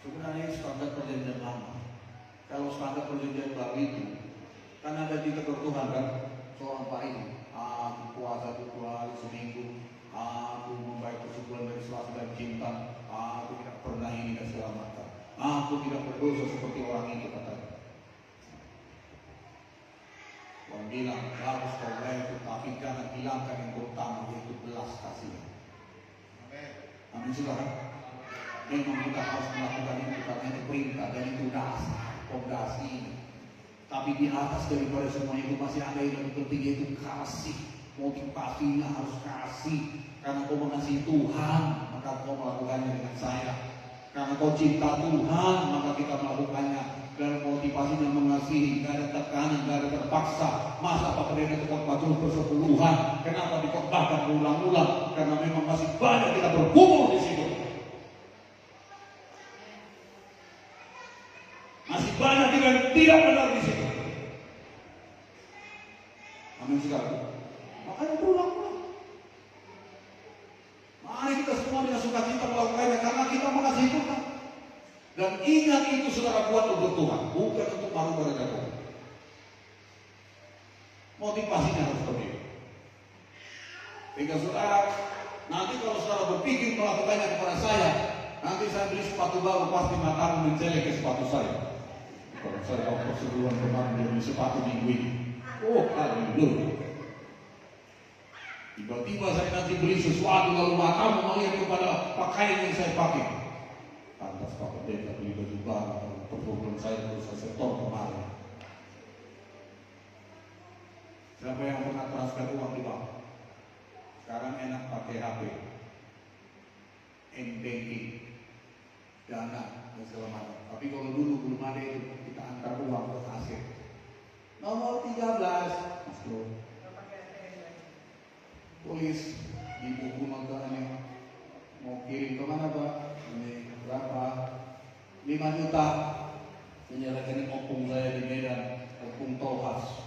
Sebenarnya standar perjanjian lama. Kalau standar perjanjian baru itu, kan ada di tegur Tuhan kan, seorang Pak ini, aku puasa 2 hari seminggu. Aku membayar persekutuan dari Selasa dan cinta. Aku tidak pernah ini dan segala macam. Aku tidak berdosa seperti orang itu katanya. Tuhan bilang harus kau bayar itu, tapi jangan hilangkan yang pertama yaitu belas kasihan. Amin saudara. Memang kita harus melakukan itu karena itu perintah dan itu dasar. fondasi. Tapi di atas daripada semua itu masih ada yang lebih penting, yaitu kasih. Motivasinya harus kasih. Karena kau mengasihi Tuhan, maka kau melakukannya dengan saya. Karena kau cinta Tuhan, maka kita melakukannya. Dan motivasinya mengasihi, gak ada tekanan, gak ada terpaksa. Masa apa kalian tetap terus bersepuluhan? Kenapa dikembangkan berulang-ulang? Karena memang masih banyak kita berkumpul di situ. Masih banyak kita tidak benar di situ. Amin sekali. Makanya berulang-ulang. Mari kita semua dengan sukacita melakukannya karena kita mengasihi Tuhan. Dan ingat itu saudara buat untuk Tuhan, bukan untuk malu pada Tuhan. Motivasinya harus berbeda. Sehingga saudara, nanti kalau saudara berpikir melakukannya kepada saya, nanti saya beli sepatu baru, pasti matamu menjelek ke sepatu saya. Kalau saya tahu persetujuan kemarin beli sepatu minggu ini, oh haleluya. Tiba-tiba saya nanti beli sesuatu lalu matamu melihat kepada pakaian yang saya pakai. Pantas Pak Pendeta beli baju baru, performa saya terus saya setor kemarin. Siapa yang pernah transfer uang di bank? Sekarang enak pakai HP, m-banking, dana dan segala macam. Tapi kalau dulu belum ada itu, kita antar uang ke kasir. Nomor 13, Mas Bro. Tulis di buku notaannya. Mau kirim kemana Pak? Ini berapa? 5 juta. Punya rekening opung saya di Medan, opung Tolhas.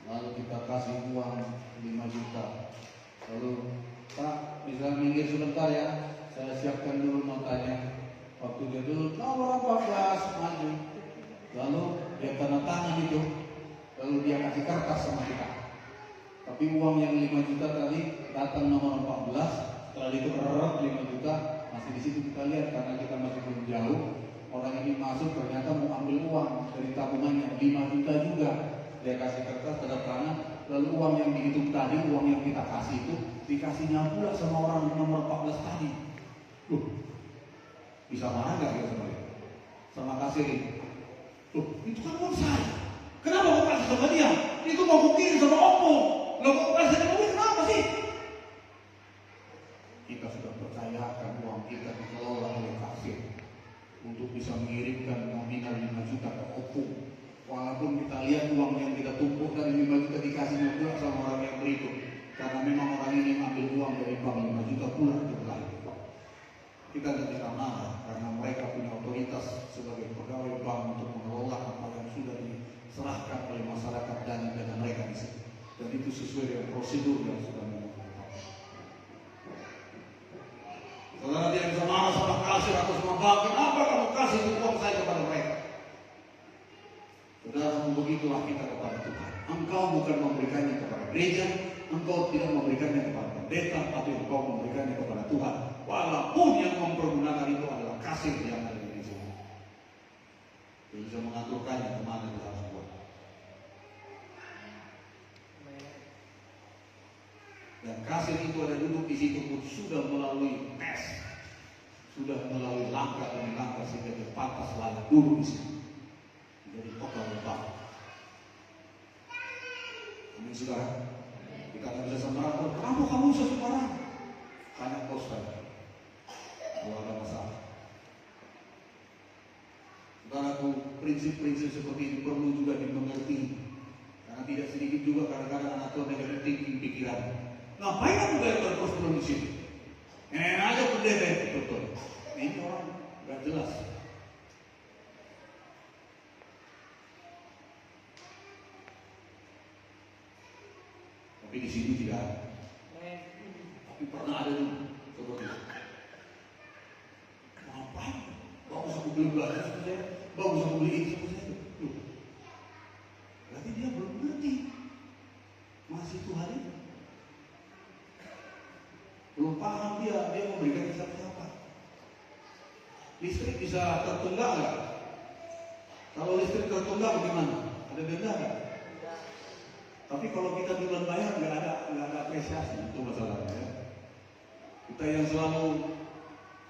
Lalu kita kasih uang 5 juta. Lalu Pak bisa minggir sebentar ya, saya siapkan dulu notanya. Waktu dia dulu nomor 14 maju. Lalu dia tanda tangan itu. Lalu dia kasih kertas sama kita. Tapi uang yang 5 juta tadi datang nomor 14. Setelah itu 5 juta masih di situ kita lihat karena kita masih belum jauh. Orang ini masuk ternyata mau ambil uang dari tabungannya 5 juta juga. Dia kasih kertas tanda tangan. Lalu uang yang dihitung tadi, uang yang kita kasih itu dikasihnya pula sama orang nomor 14 tadi. Bisa marah nggak kita sama dia? Sama kasir ini? Itu kan uang saya. Kenapa kau kasih sama dia? Itu mau kukirim sama opung. Lo kok kasih sama dia kenapa sih? Kita sudah percayakan uang kita dikelola oleh kasir untuk bisa mengirimkan nominal 5 juta ke opung. Walaupun kita lihat uang yang kita tumpuk dari 5 juta dikasihnya pula sama orang yang berikut. Karena memang orang ini ambil uang dari bank 5 juta pula ke lain. Kita tidak bisa marah karena mereka punya otoritas sebagai pegawai bank untuk mengelola apa yang sudah diserahkan oleh masyarakat dan mereka di sini. Dan itu sesuai dengan prosedur yang sudah dilakukan. Saudara tidak bisa marah sama kasir atau sama bank. Kenapa kamu kasih uang saya kepada mereka? Saudara, begitulah kita kepada Tuhan. Engkau bukan memberikannya kepada gereja, engkau tidak memberikannya kepada pendeta, tapi engkau memberikannya kepada Tuhan. Walaupun yang mempergunakan itu adalah kasir yang ada di sini. Dia bisa mengaturkannya kemana kita harus buat. Dan kasir itu ada duduk di situ pun sudah melalui tes, sudah melalui langkah demi langkah sehingga dia pantas layak duduk di sini. Jadi pegawai bank. Amin saudara. Kita akan bisa sembarangan. Kenapa kamu bisa sembarangan? Tanya bos saya. Kalau ada masalah. Saudaraku, prinsip-prinsip seperti ini perlu juga dimengerti. Karena tidak sedikit juga kadang-kadang anak tua negatif thinking pikiran. Ngapain aku bayar terus belum di sini? Aja pendeta itu betul. Ini orang nggak jelas. Tapi di sini tidak ada. Tapi pernah ada dulu seperti itu. Ngapain? Bagus aku beli belajar sama saya. Bagus aku beli ini sama saya. Berarti dia belum ngerti. Masih Tuhan itu. Belum paham dia memberikan siapa-siapa. Listrik bisa tertunggang nggak? Kalau listrik tertunggang bagaimana? Ada denda nggak? Tapi kalau kita duluan bayar nggak ada apresiasi, itu masalahnya. Ya. Kita yang selalu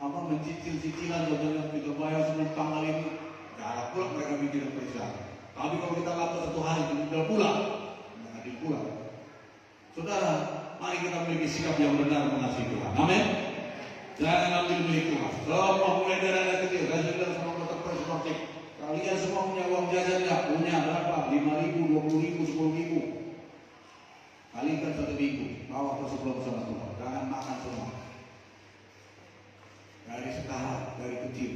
mencicil-cicilan, contohnya kita bayar 10 tanggal ini, Cara pulang mereka bikin perisian. Tapi kalau kita lapor satu hari kemudian pulang, nggak adil pulang. Saudara, mari kita memiliki sikap yang benar mengasihi Tuhan. Amin. Jangan ambil milik Tuhan. Semua mulai dari anak kecil, dari saudara semua dokter seperti kalian semua punya uang jajan nggak? Punya berapa? 5.000, 20.000, 10.000. Kalikan 1 minggu, bawa ke sebelum sama Tuhan. Jangan makan semua. Dari sekarang, dari kecil.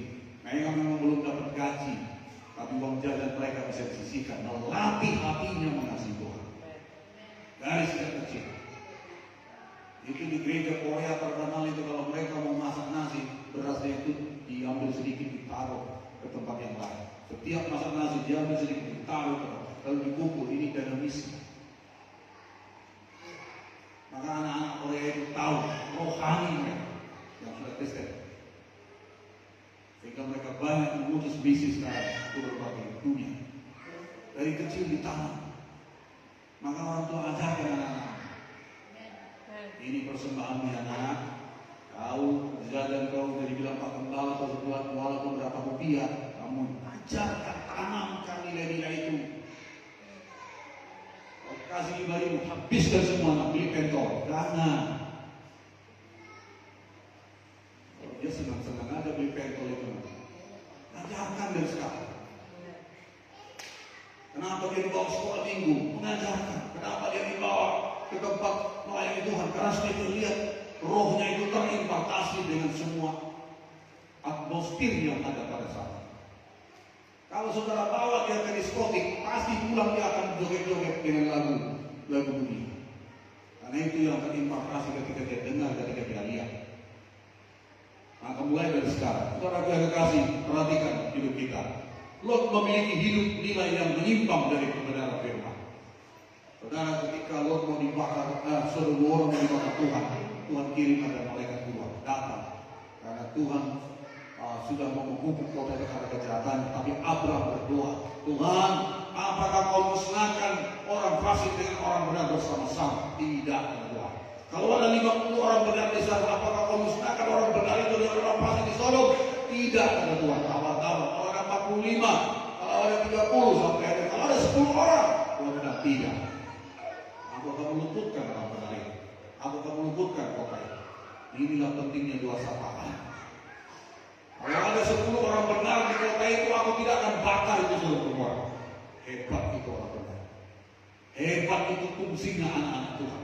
Mereka memang belum dapat gaji, tapi uang jajan mereka bisa disisihkan. Melatih hatinya mengasihi Tuhan. Dari sejak kecil. Itu di gereja Korea terkenal itu kalau mereka mau masak nasi, berasnya itu diambil sedikit ditaruh ke tempat yang lain. Setiap masak nasi diambil sedikit ditaruh lalu dikumpul. Ini dana misi. Maka anak-anak Korea itu tahu rohani mereka yang sudah Kristen. Sehingga mereka banyak mengutus bisnis sekarang ke berbagai dunia. Dari kecil ditanam. Maka orang tua ajarkan anak-anak. Ini persembahan anak-anak. Kau jajan kau dari bilang Pak Gembala atau sebuah walaupun berapa rupiah, kamu ajarkan, tanamkan nilai-nilai itu. Kau kasih 5.000, habiskan semua, nak beli pentol. Jangan. Dia senang-senang aja beli pentol itu. Ajarkan dari sekarang. Kenapa dia dibawa sekolah minggu? Mengajarkan. Kenapa dia dibawa ke tempat melayani Tuhan? Karena dia lihat rohnya itu terimpartasi dengan semua atmosfer yang ada pada saat itu. Kalau saudara bawa dia ke diskotik, pasti pulang dia akan joget-joget dengan lagu dunia. Karena itu yang terimpartasi ketika dia dengar, ketika dia lihat. Maka mulai dari sekarang, saudara yang kekasih, perhatikan hidup kita. Lot memiliki hidup nilai yang menyimpang dari kebenaran firman. Saudara, ketika Lot mau dibakar, Sodom mau dibakar Tuhan kirim ada malaikat Tuhan datang. Karena Tuhan sudah mau menghukum kota itu karena kejahatan. Tapi Abraham berdoa, Tuhan, apakah kau musnahkan orang fasik dengan orang benar bersama-sama? Tidak, berdoa. Kalau ada 50 orang benar di sana, apakah kau musnahkan orang benar itu dengan orang fasik di Sodom? Tidak, kata Tuhan. Tawar-tawar. Kalau ada 45, kalau ada 30 sampai ada, kalau ada 10 orang, Tuhan bilang tidak. Aku akan meluputkan orang benar itu. Aku akan meluputkan kota itu. Inilah pentingnya doa sapaan. Kalau ada 10 orang benar di kota itu, aku tidak akan bakar itu seluruh orang. Hebat itu orang benar. Hebat itu fungsinya anak-anak Tuhan.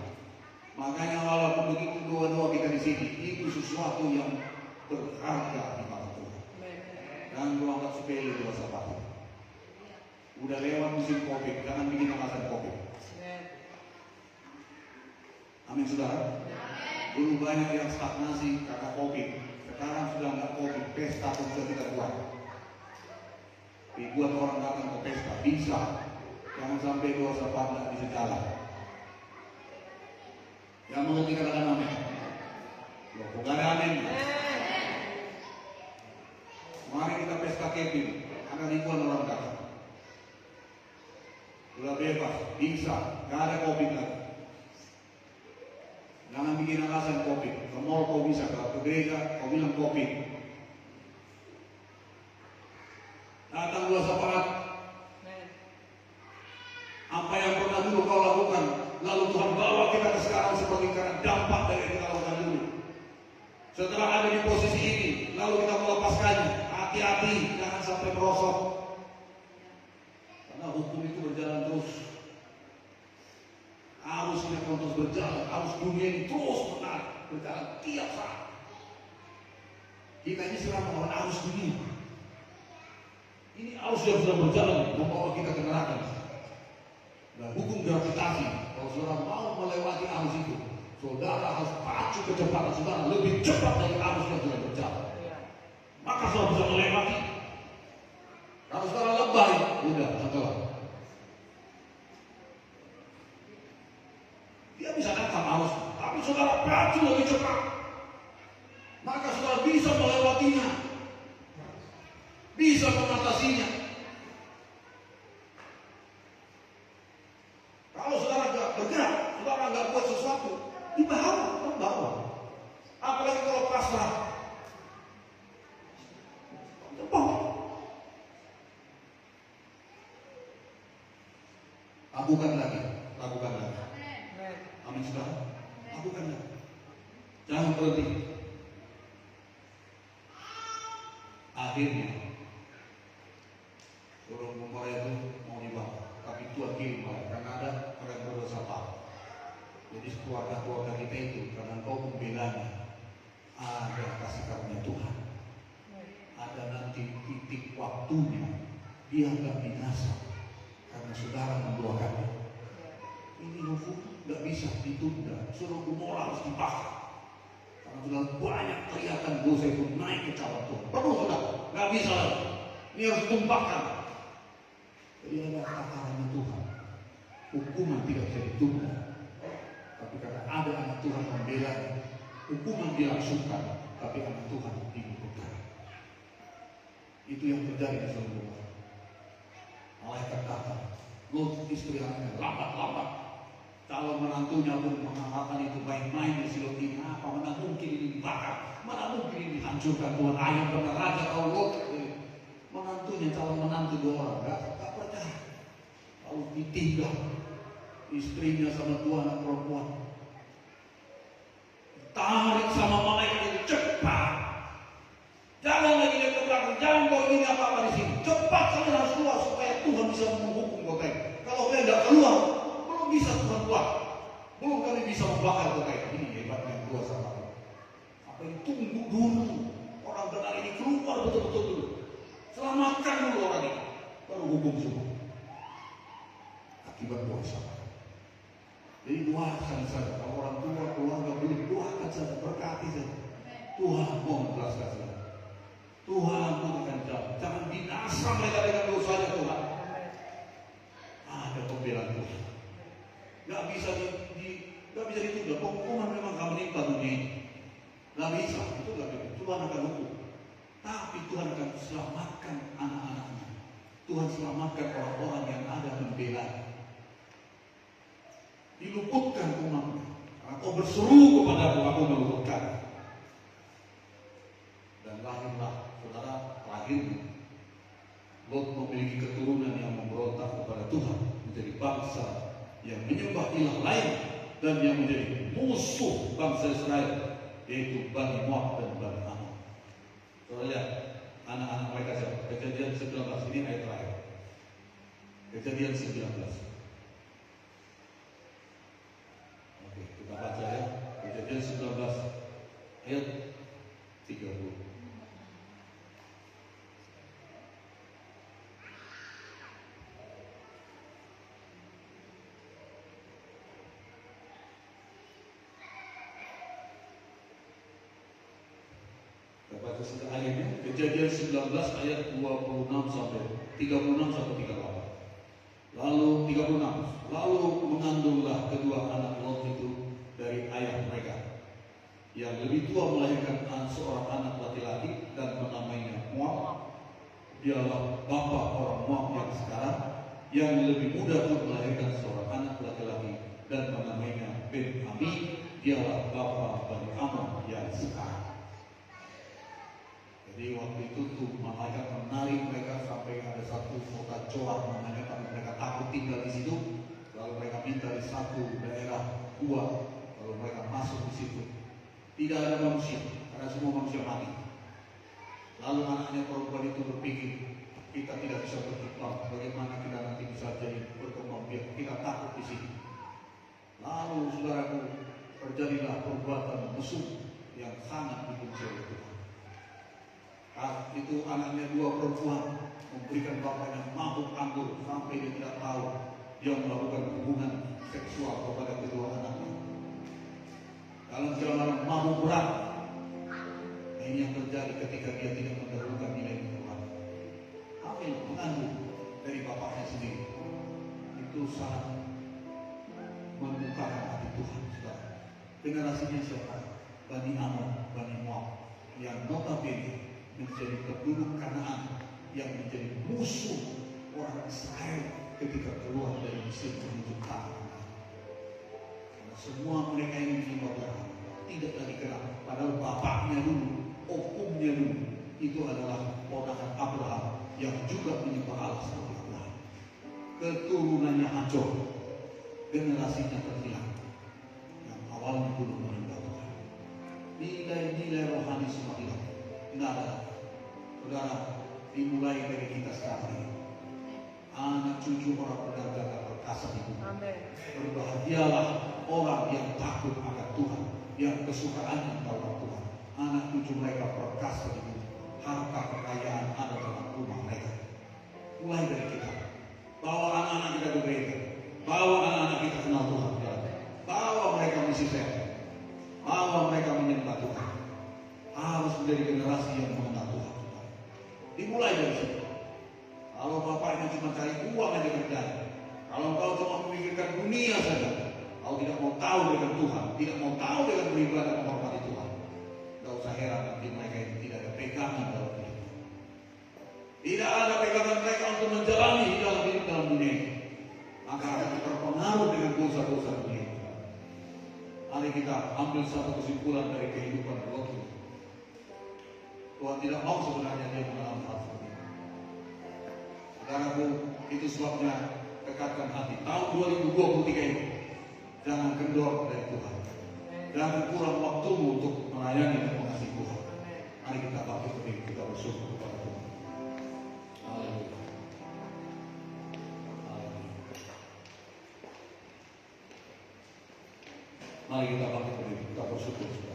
Makanya walaupun begitu doa-doa kita di sini, itu sesuatu yang berharga di mata Tuhan. Jangan lu anggap sepele doa sapaan. Udah lewat musim COVID, jangan bikin alasan COVID. Amin saudara. Dulu banyak yang stagnasi karena COVID. Sekarang sudah nggak COVID, pesta pun sudah kita buat. Ribuan orang datang ke pesta, bisa. Jangan sampai doa sapaan nggak bisa jalan. Yang mengerti katakan amin. Loh, bukan amin. Mari kita pesta Kevin, ada ribuan orang datang. Sudah bebas, bisa, nggak ada COVID lagi. Jangan bikin alasan COVID. Ke mall kau bisa, ke gereja kau bilang COVID. Datang dua sepakat. Apa yang pernah dulu kau lakukan, lalu Tuhan bawa kita ke sekarang seperti karena dampak dari yang kita lakukan dulu. Setelah ada di posisi ini, lalu kita melepaskannya. Hati-hati, jangan sampai merosot. Karena hukum itu berjalan terus. Arus ini akan terus berjalan, arus dunia ini terus berjalan tiap saat. Kita ini sedang melawan arus dunia. Ini arus yang sudah berjalan membawa kita ke neraka. Dan hukum gravitasi, kalau saudara mau melewati arus itu, saudara harus pacu kecepatan saudara lebih cepat dari arus yang sudah berjalan. Maka saudara bisa melewati. Kalau saudara lebay, udah setelah. Dia bisa datang arus, tapi saudara pacu lebih cepat. Maka saudara bisa melewatinya, bisa mengatasinya. Kalau saudara nggak bergerak, saudara nggak buat sesuatu, terbawa. Apalagi kalau pasrah, terbawa. Lakukan lagi, lakukan lagi. Amin saudara. Lakukan lagi. Jangan berhenti. Akhirnya orang membayar itu mau dibawa, tapi Tuhan kirim karena ada orang berdosa parah. Jadi keluarga kita itu karena kau membelanya, ada kasih karunia Tuhan. Ada nanti titik waktunya dia akan binasa karena saudara mendoakannya. Ini hukum nggak bisa ditunda. Suruh Gomora harus dibakar. Karena sudah banyak kelihatan dosa itu naik ke cawan Tuhan. Perlu sudah, nggak bisa lagi. Ini harus ditumpahkan. Jadi ada takarannya Tuhan. Hukuman tidak bisa ditunda. Tapi karena ada anak Tuhan membela, hukuman dilangsungkan. Tapi anak Tuhan dibutuhkan. Itu yang terjadi di seluruh dunia. Malaikat datang, Lot istri anaknya lambat-lambat. Kalau menantunya pun mengatakan itu main-main di Silot ini, apa mana mungkin ini dibakar, mana mungkin ini dihancurkan Tuhan. Ayam benar raja kau Lot. Menantunya calon menantu dua orang, gak percaya. Lalu ditinggal istrinya sama dua anak perempuan. Tarik sama malaikat itu cepat. Jangan lagi dia ke belakang, jangan kau ini apa-apa di sini. Cepat kalian harus keluar supaya Tuhan bisa menghukum kota ini. Kalau kalian tidak keluar, belum bisa Tuhan buat. Belum kami bisa membakar kota ini. Ini hebatnya dua sama kami. Apa yang tunggu dulu. Orang benar ini keluar betul-betul dulu. Selamatkan dulu orang ini. Baru hukum semua. Akibat dosa. Jadi doakan saja. Kalau orang tua, keluarga belum, doakan saja. Berkati saja. Tuhan mau menjelaskan saja. Tuhan bukan jalan. Jangan binasa mereka dengan dosanya Tuhan. Ada pembelaan Tuhan. Gak bisa ditunda. Hukuman memang akan menimpa dunia ini. Gak bisa. Itu gak bisa. Tuhan akan hukum. Tapi Tuhan akan selamatkan anak-anaknya. Tuhan selamatkan orang-orang yang ada membela. Diluputkan umatnya. Karena kau berseru kepada aku meluputkan. Dan lahirlah saudara lahirnya Lot memiliki keturunan yang memberontak kepada Tuhan, menjadi bangsa yang menyembah ilah lain dan yang menjadi musuh bangsa Israel, yaitu Bani Moab dan Bani Ammon. Saudara lihat anak-anak mereka siapa? Kejadian 19 ini ayat terakhir. Kejadian 19. Oke, kita baca ya. Kejadian 19 ayat 30. Baca sudah ayatnya. Kejadian 19 ayat 26 sampai 36 sampai 38. Lalu 36. Lalu mengandunglah kedua anak Lot itu dari ayah mereka. Yang lebih tua melahirkan seorang anak laki-laki dan menamainya Moab. Dialah bapa orang Moab yang sekarang. Yang lebih muda pun melahirkan seorang anak laki-laki dan menamainya Ben-Ami. Dialah bapa Bani Ammon yang sekarang. Jadi waktu itu tuh malaikat menarik mereka sampai ada satu kota Joar namanya, karena mereka takut tinggal di situ. Lalu mereka minta di satu daerah gua, lalu mereka masuk di situ. Tidak ada manusia, karena semua manusia mati. Lalu anaknya perempuan itu berpikir, kita tidak bisa berkembang, bagaimana kita nanti bisa jadi berkembang biak? Kita takut di sini. Lalu saudaraku, terjadilah perbuatan mesum yang sangat dibenci oleh Tuhan. Itu anaknya dua perempuan memberikan bapaknya mabuk anggur sampai dia tidak tahu dia melakukan hubungan seksual kepada kedua anaknya. Dalam jalan mabuk berat. Ini yang terjadi ketika dia tidak mendahulukan nilai Tuhan. Hamil mengandung dari bapaknya sendiri. Itu sangat membukakan hati Tuhan. Saudara. Generasinya siapa? Bani Ammon, Bani Moab, yang notabene menjadi penduduk Kanaan, yang menjadi musuh orang Israel ketika keluar dari Mesir menuju tanah. Karena semua mereka ini menyembah Tuhan, tidak lagi kenal. Padahal bapaknya dulu, opungnya dulu, itu adalah ponakan Abraham yang juga menyembah Allah seperti Tuhan. keturunannya hancur, generasinya terhilang, yang awalnya dulu menyembah Tuhan. Nilai-nilai rohani semua hilang. Tidak ada. Saudara, dimulai dari kita sekarang ini. Anak cucu orang benar-benar perkasa di bumi. Berbahagialah orang yang takut akan Tuhan, yang kesukaannya taurat Tuhan. Anak cucu mereka perkasa di bumi. Harta kekayaan ada dalam rumah mereka. Mulai dari kita. Bawa anak-anak kita ke gereja. Bawa anak-anak kita kenal Tuhan. Bawa mereka misi sehat. Bawa mereka menyembah Tuhan. Harus menjadi generasi yang mengenal Tuhan. Dimulai dari situ. Kalau bapaknya cuma cari uang aja kerjanya, kalau kau cuma memikirkan dunia saja, kau tidak mau tahu dengan Tuhan, tidak mau tahu dengan beribadah menghormati Tuhan, tidak usah heran nanti mereka ini tidak ada pegangan dalam hidup. Tidak ada pegangan mereka untuk menjalani dalam hidup dalam dunia ini. Maka akan terpengaruh dengan dosa-dosa dunia ini. Mari kita ambil satu kesimpulan dari kehidupan Lot. Tuhan tidak mau sebenarnya dia mengalami hal seperti ini. Saudaraku, itu sebabnya dekatkan hati. Tahun 2023 ini, jangan kendor dari Tuhan. Jangan kurang waktumu untuk melayani dan mengasihi Tuhan. Mari kita bangkit berdiri, kita bersyukur kepada Tuhan. Haleluya. Haleluya. Mari kita bangkit berdiri, kita bersyukur saudara.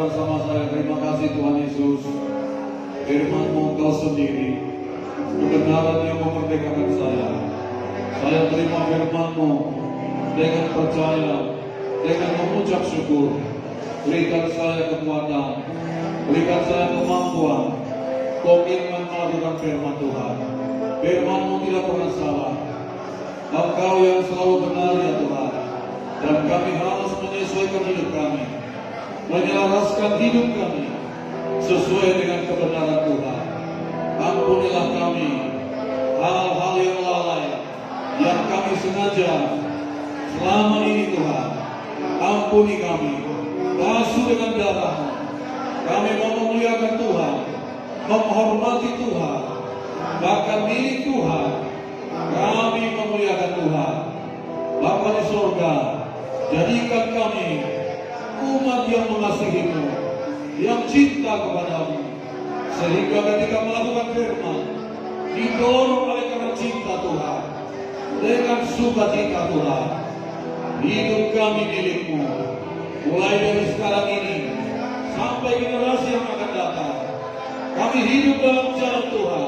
bersama saya. Terima kasih Tuhan Yesus. Firman-Mu Engkau sendiri, kebenaran yang memerdekakan saya. Saya terima firman-Mu dengan percaya, dengan mengucap syukur. Berikan saya kekuatan, berikan saya kemampuan, komitmen melakukan firman Tuhan. Firman-Mu tidak pernah salah. Engkau yang selalu benar ya Tuhan. Dan kami harus menyesuaikan hidup kami, menyelaraskan hidup kami sesuai dengan kebenaran Tuhan. Ampunilah kami hal-hal yang lalai yang kami sengaja selama ini Tuhan. Ampuni kami, basuh dengan darah-Mu. Kami mau memuliakan Tuhan, menghormati Tuhan, bahkan milik Tuhan. Kami memuliakan Tuhan. Bapa di surga, jadikan kami umat yang mengasihi-Mu, yang cinta kepada-Mu, sehingga ketika melakukan firman didorong oleh karena cinta Tuhan, dengan sukacita Tuhan. Hidup kami milik-Mu, mulai dari sekarang ini sampai generasi yang akan datang. Kami hidup dalam jalan Tuhan,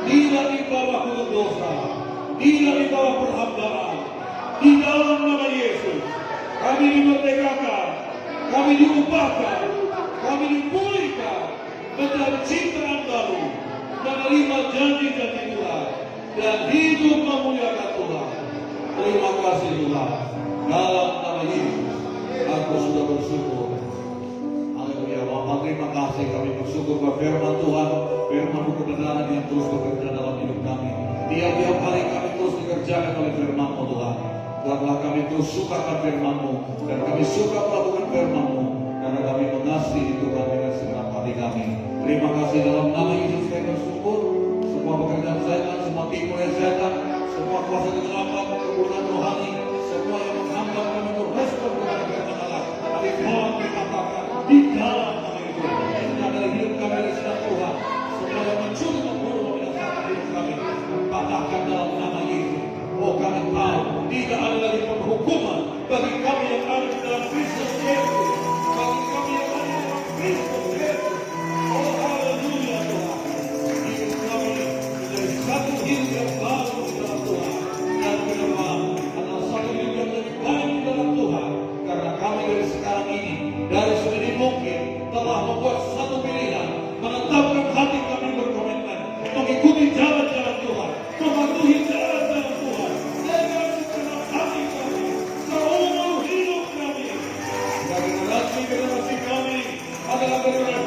tidak di bawah hukum dosa, tidak di bawah perhambaan. Di dalam nama Yesus kami dimerdekakan, kami diubahkan, kami dipulihkan menjadi ciptaan baru, menerima janji-janji Tuhan, dan hidup memuliakan Tuhan. Terima kasih Tuhan. Dalam nama Yesus aku sudah bersyukur. Haleluya. Bapa, terima kasih, kami bersyukur kepada firman Tuhan, firman kebenaran yang terus bekerja dalam hidup kami. Tiap-tiap hari kami terus dikerjakan oleh firman-Mu Tuhan. Buatlah kami terus sukakan firman-Mu, dan kami suka melakukan firman-Mu, karena kami mengasihi Tuhan dengan segenap hati kami. Terima kasih, dalam nama Yesus kami bersyukur. Semua pekerjaan setan, semua tipu dari setan, semua kuasa kegelapan, keburukan rohani, semua yang menghambat kami merespon kepada firman Allah, kami mohon dikatakan di dalam nama Yesus. Sudah dari hidup kami dari sedang Tuhan, semua yang mencuri, membunuh, membinasakan hidup kami, patahkan dalam nama Yesus. Oh, kami tahu tidak ada lagi penghukuman bagi kami yang ada di dalam Kristus Yesus. Bagi kami yang ada di dalam Kristus Yesus. Oh, haleluya Tuhan. Hidup kami menjadi satu hidup yang baru di dalam Tuhan. Dan ke depan adalah satu hidup yang lebih baik di dalam Tuhan. Karena kami dari sekarang ini, dari sedini mungkin, telah membuat satu pilihan, menetapkan hati kami berkomitmen, mengikuti jalan-jalan Tuhan, mematuhi jalan-jalan Tuhan, dengan segenap hati kami, seumur hidup kami. Dan generasi kami adalah generasi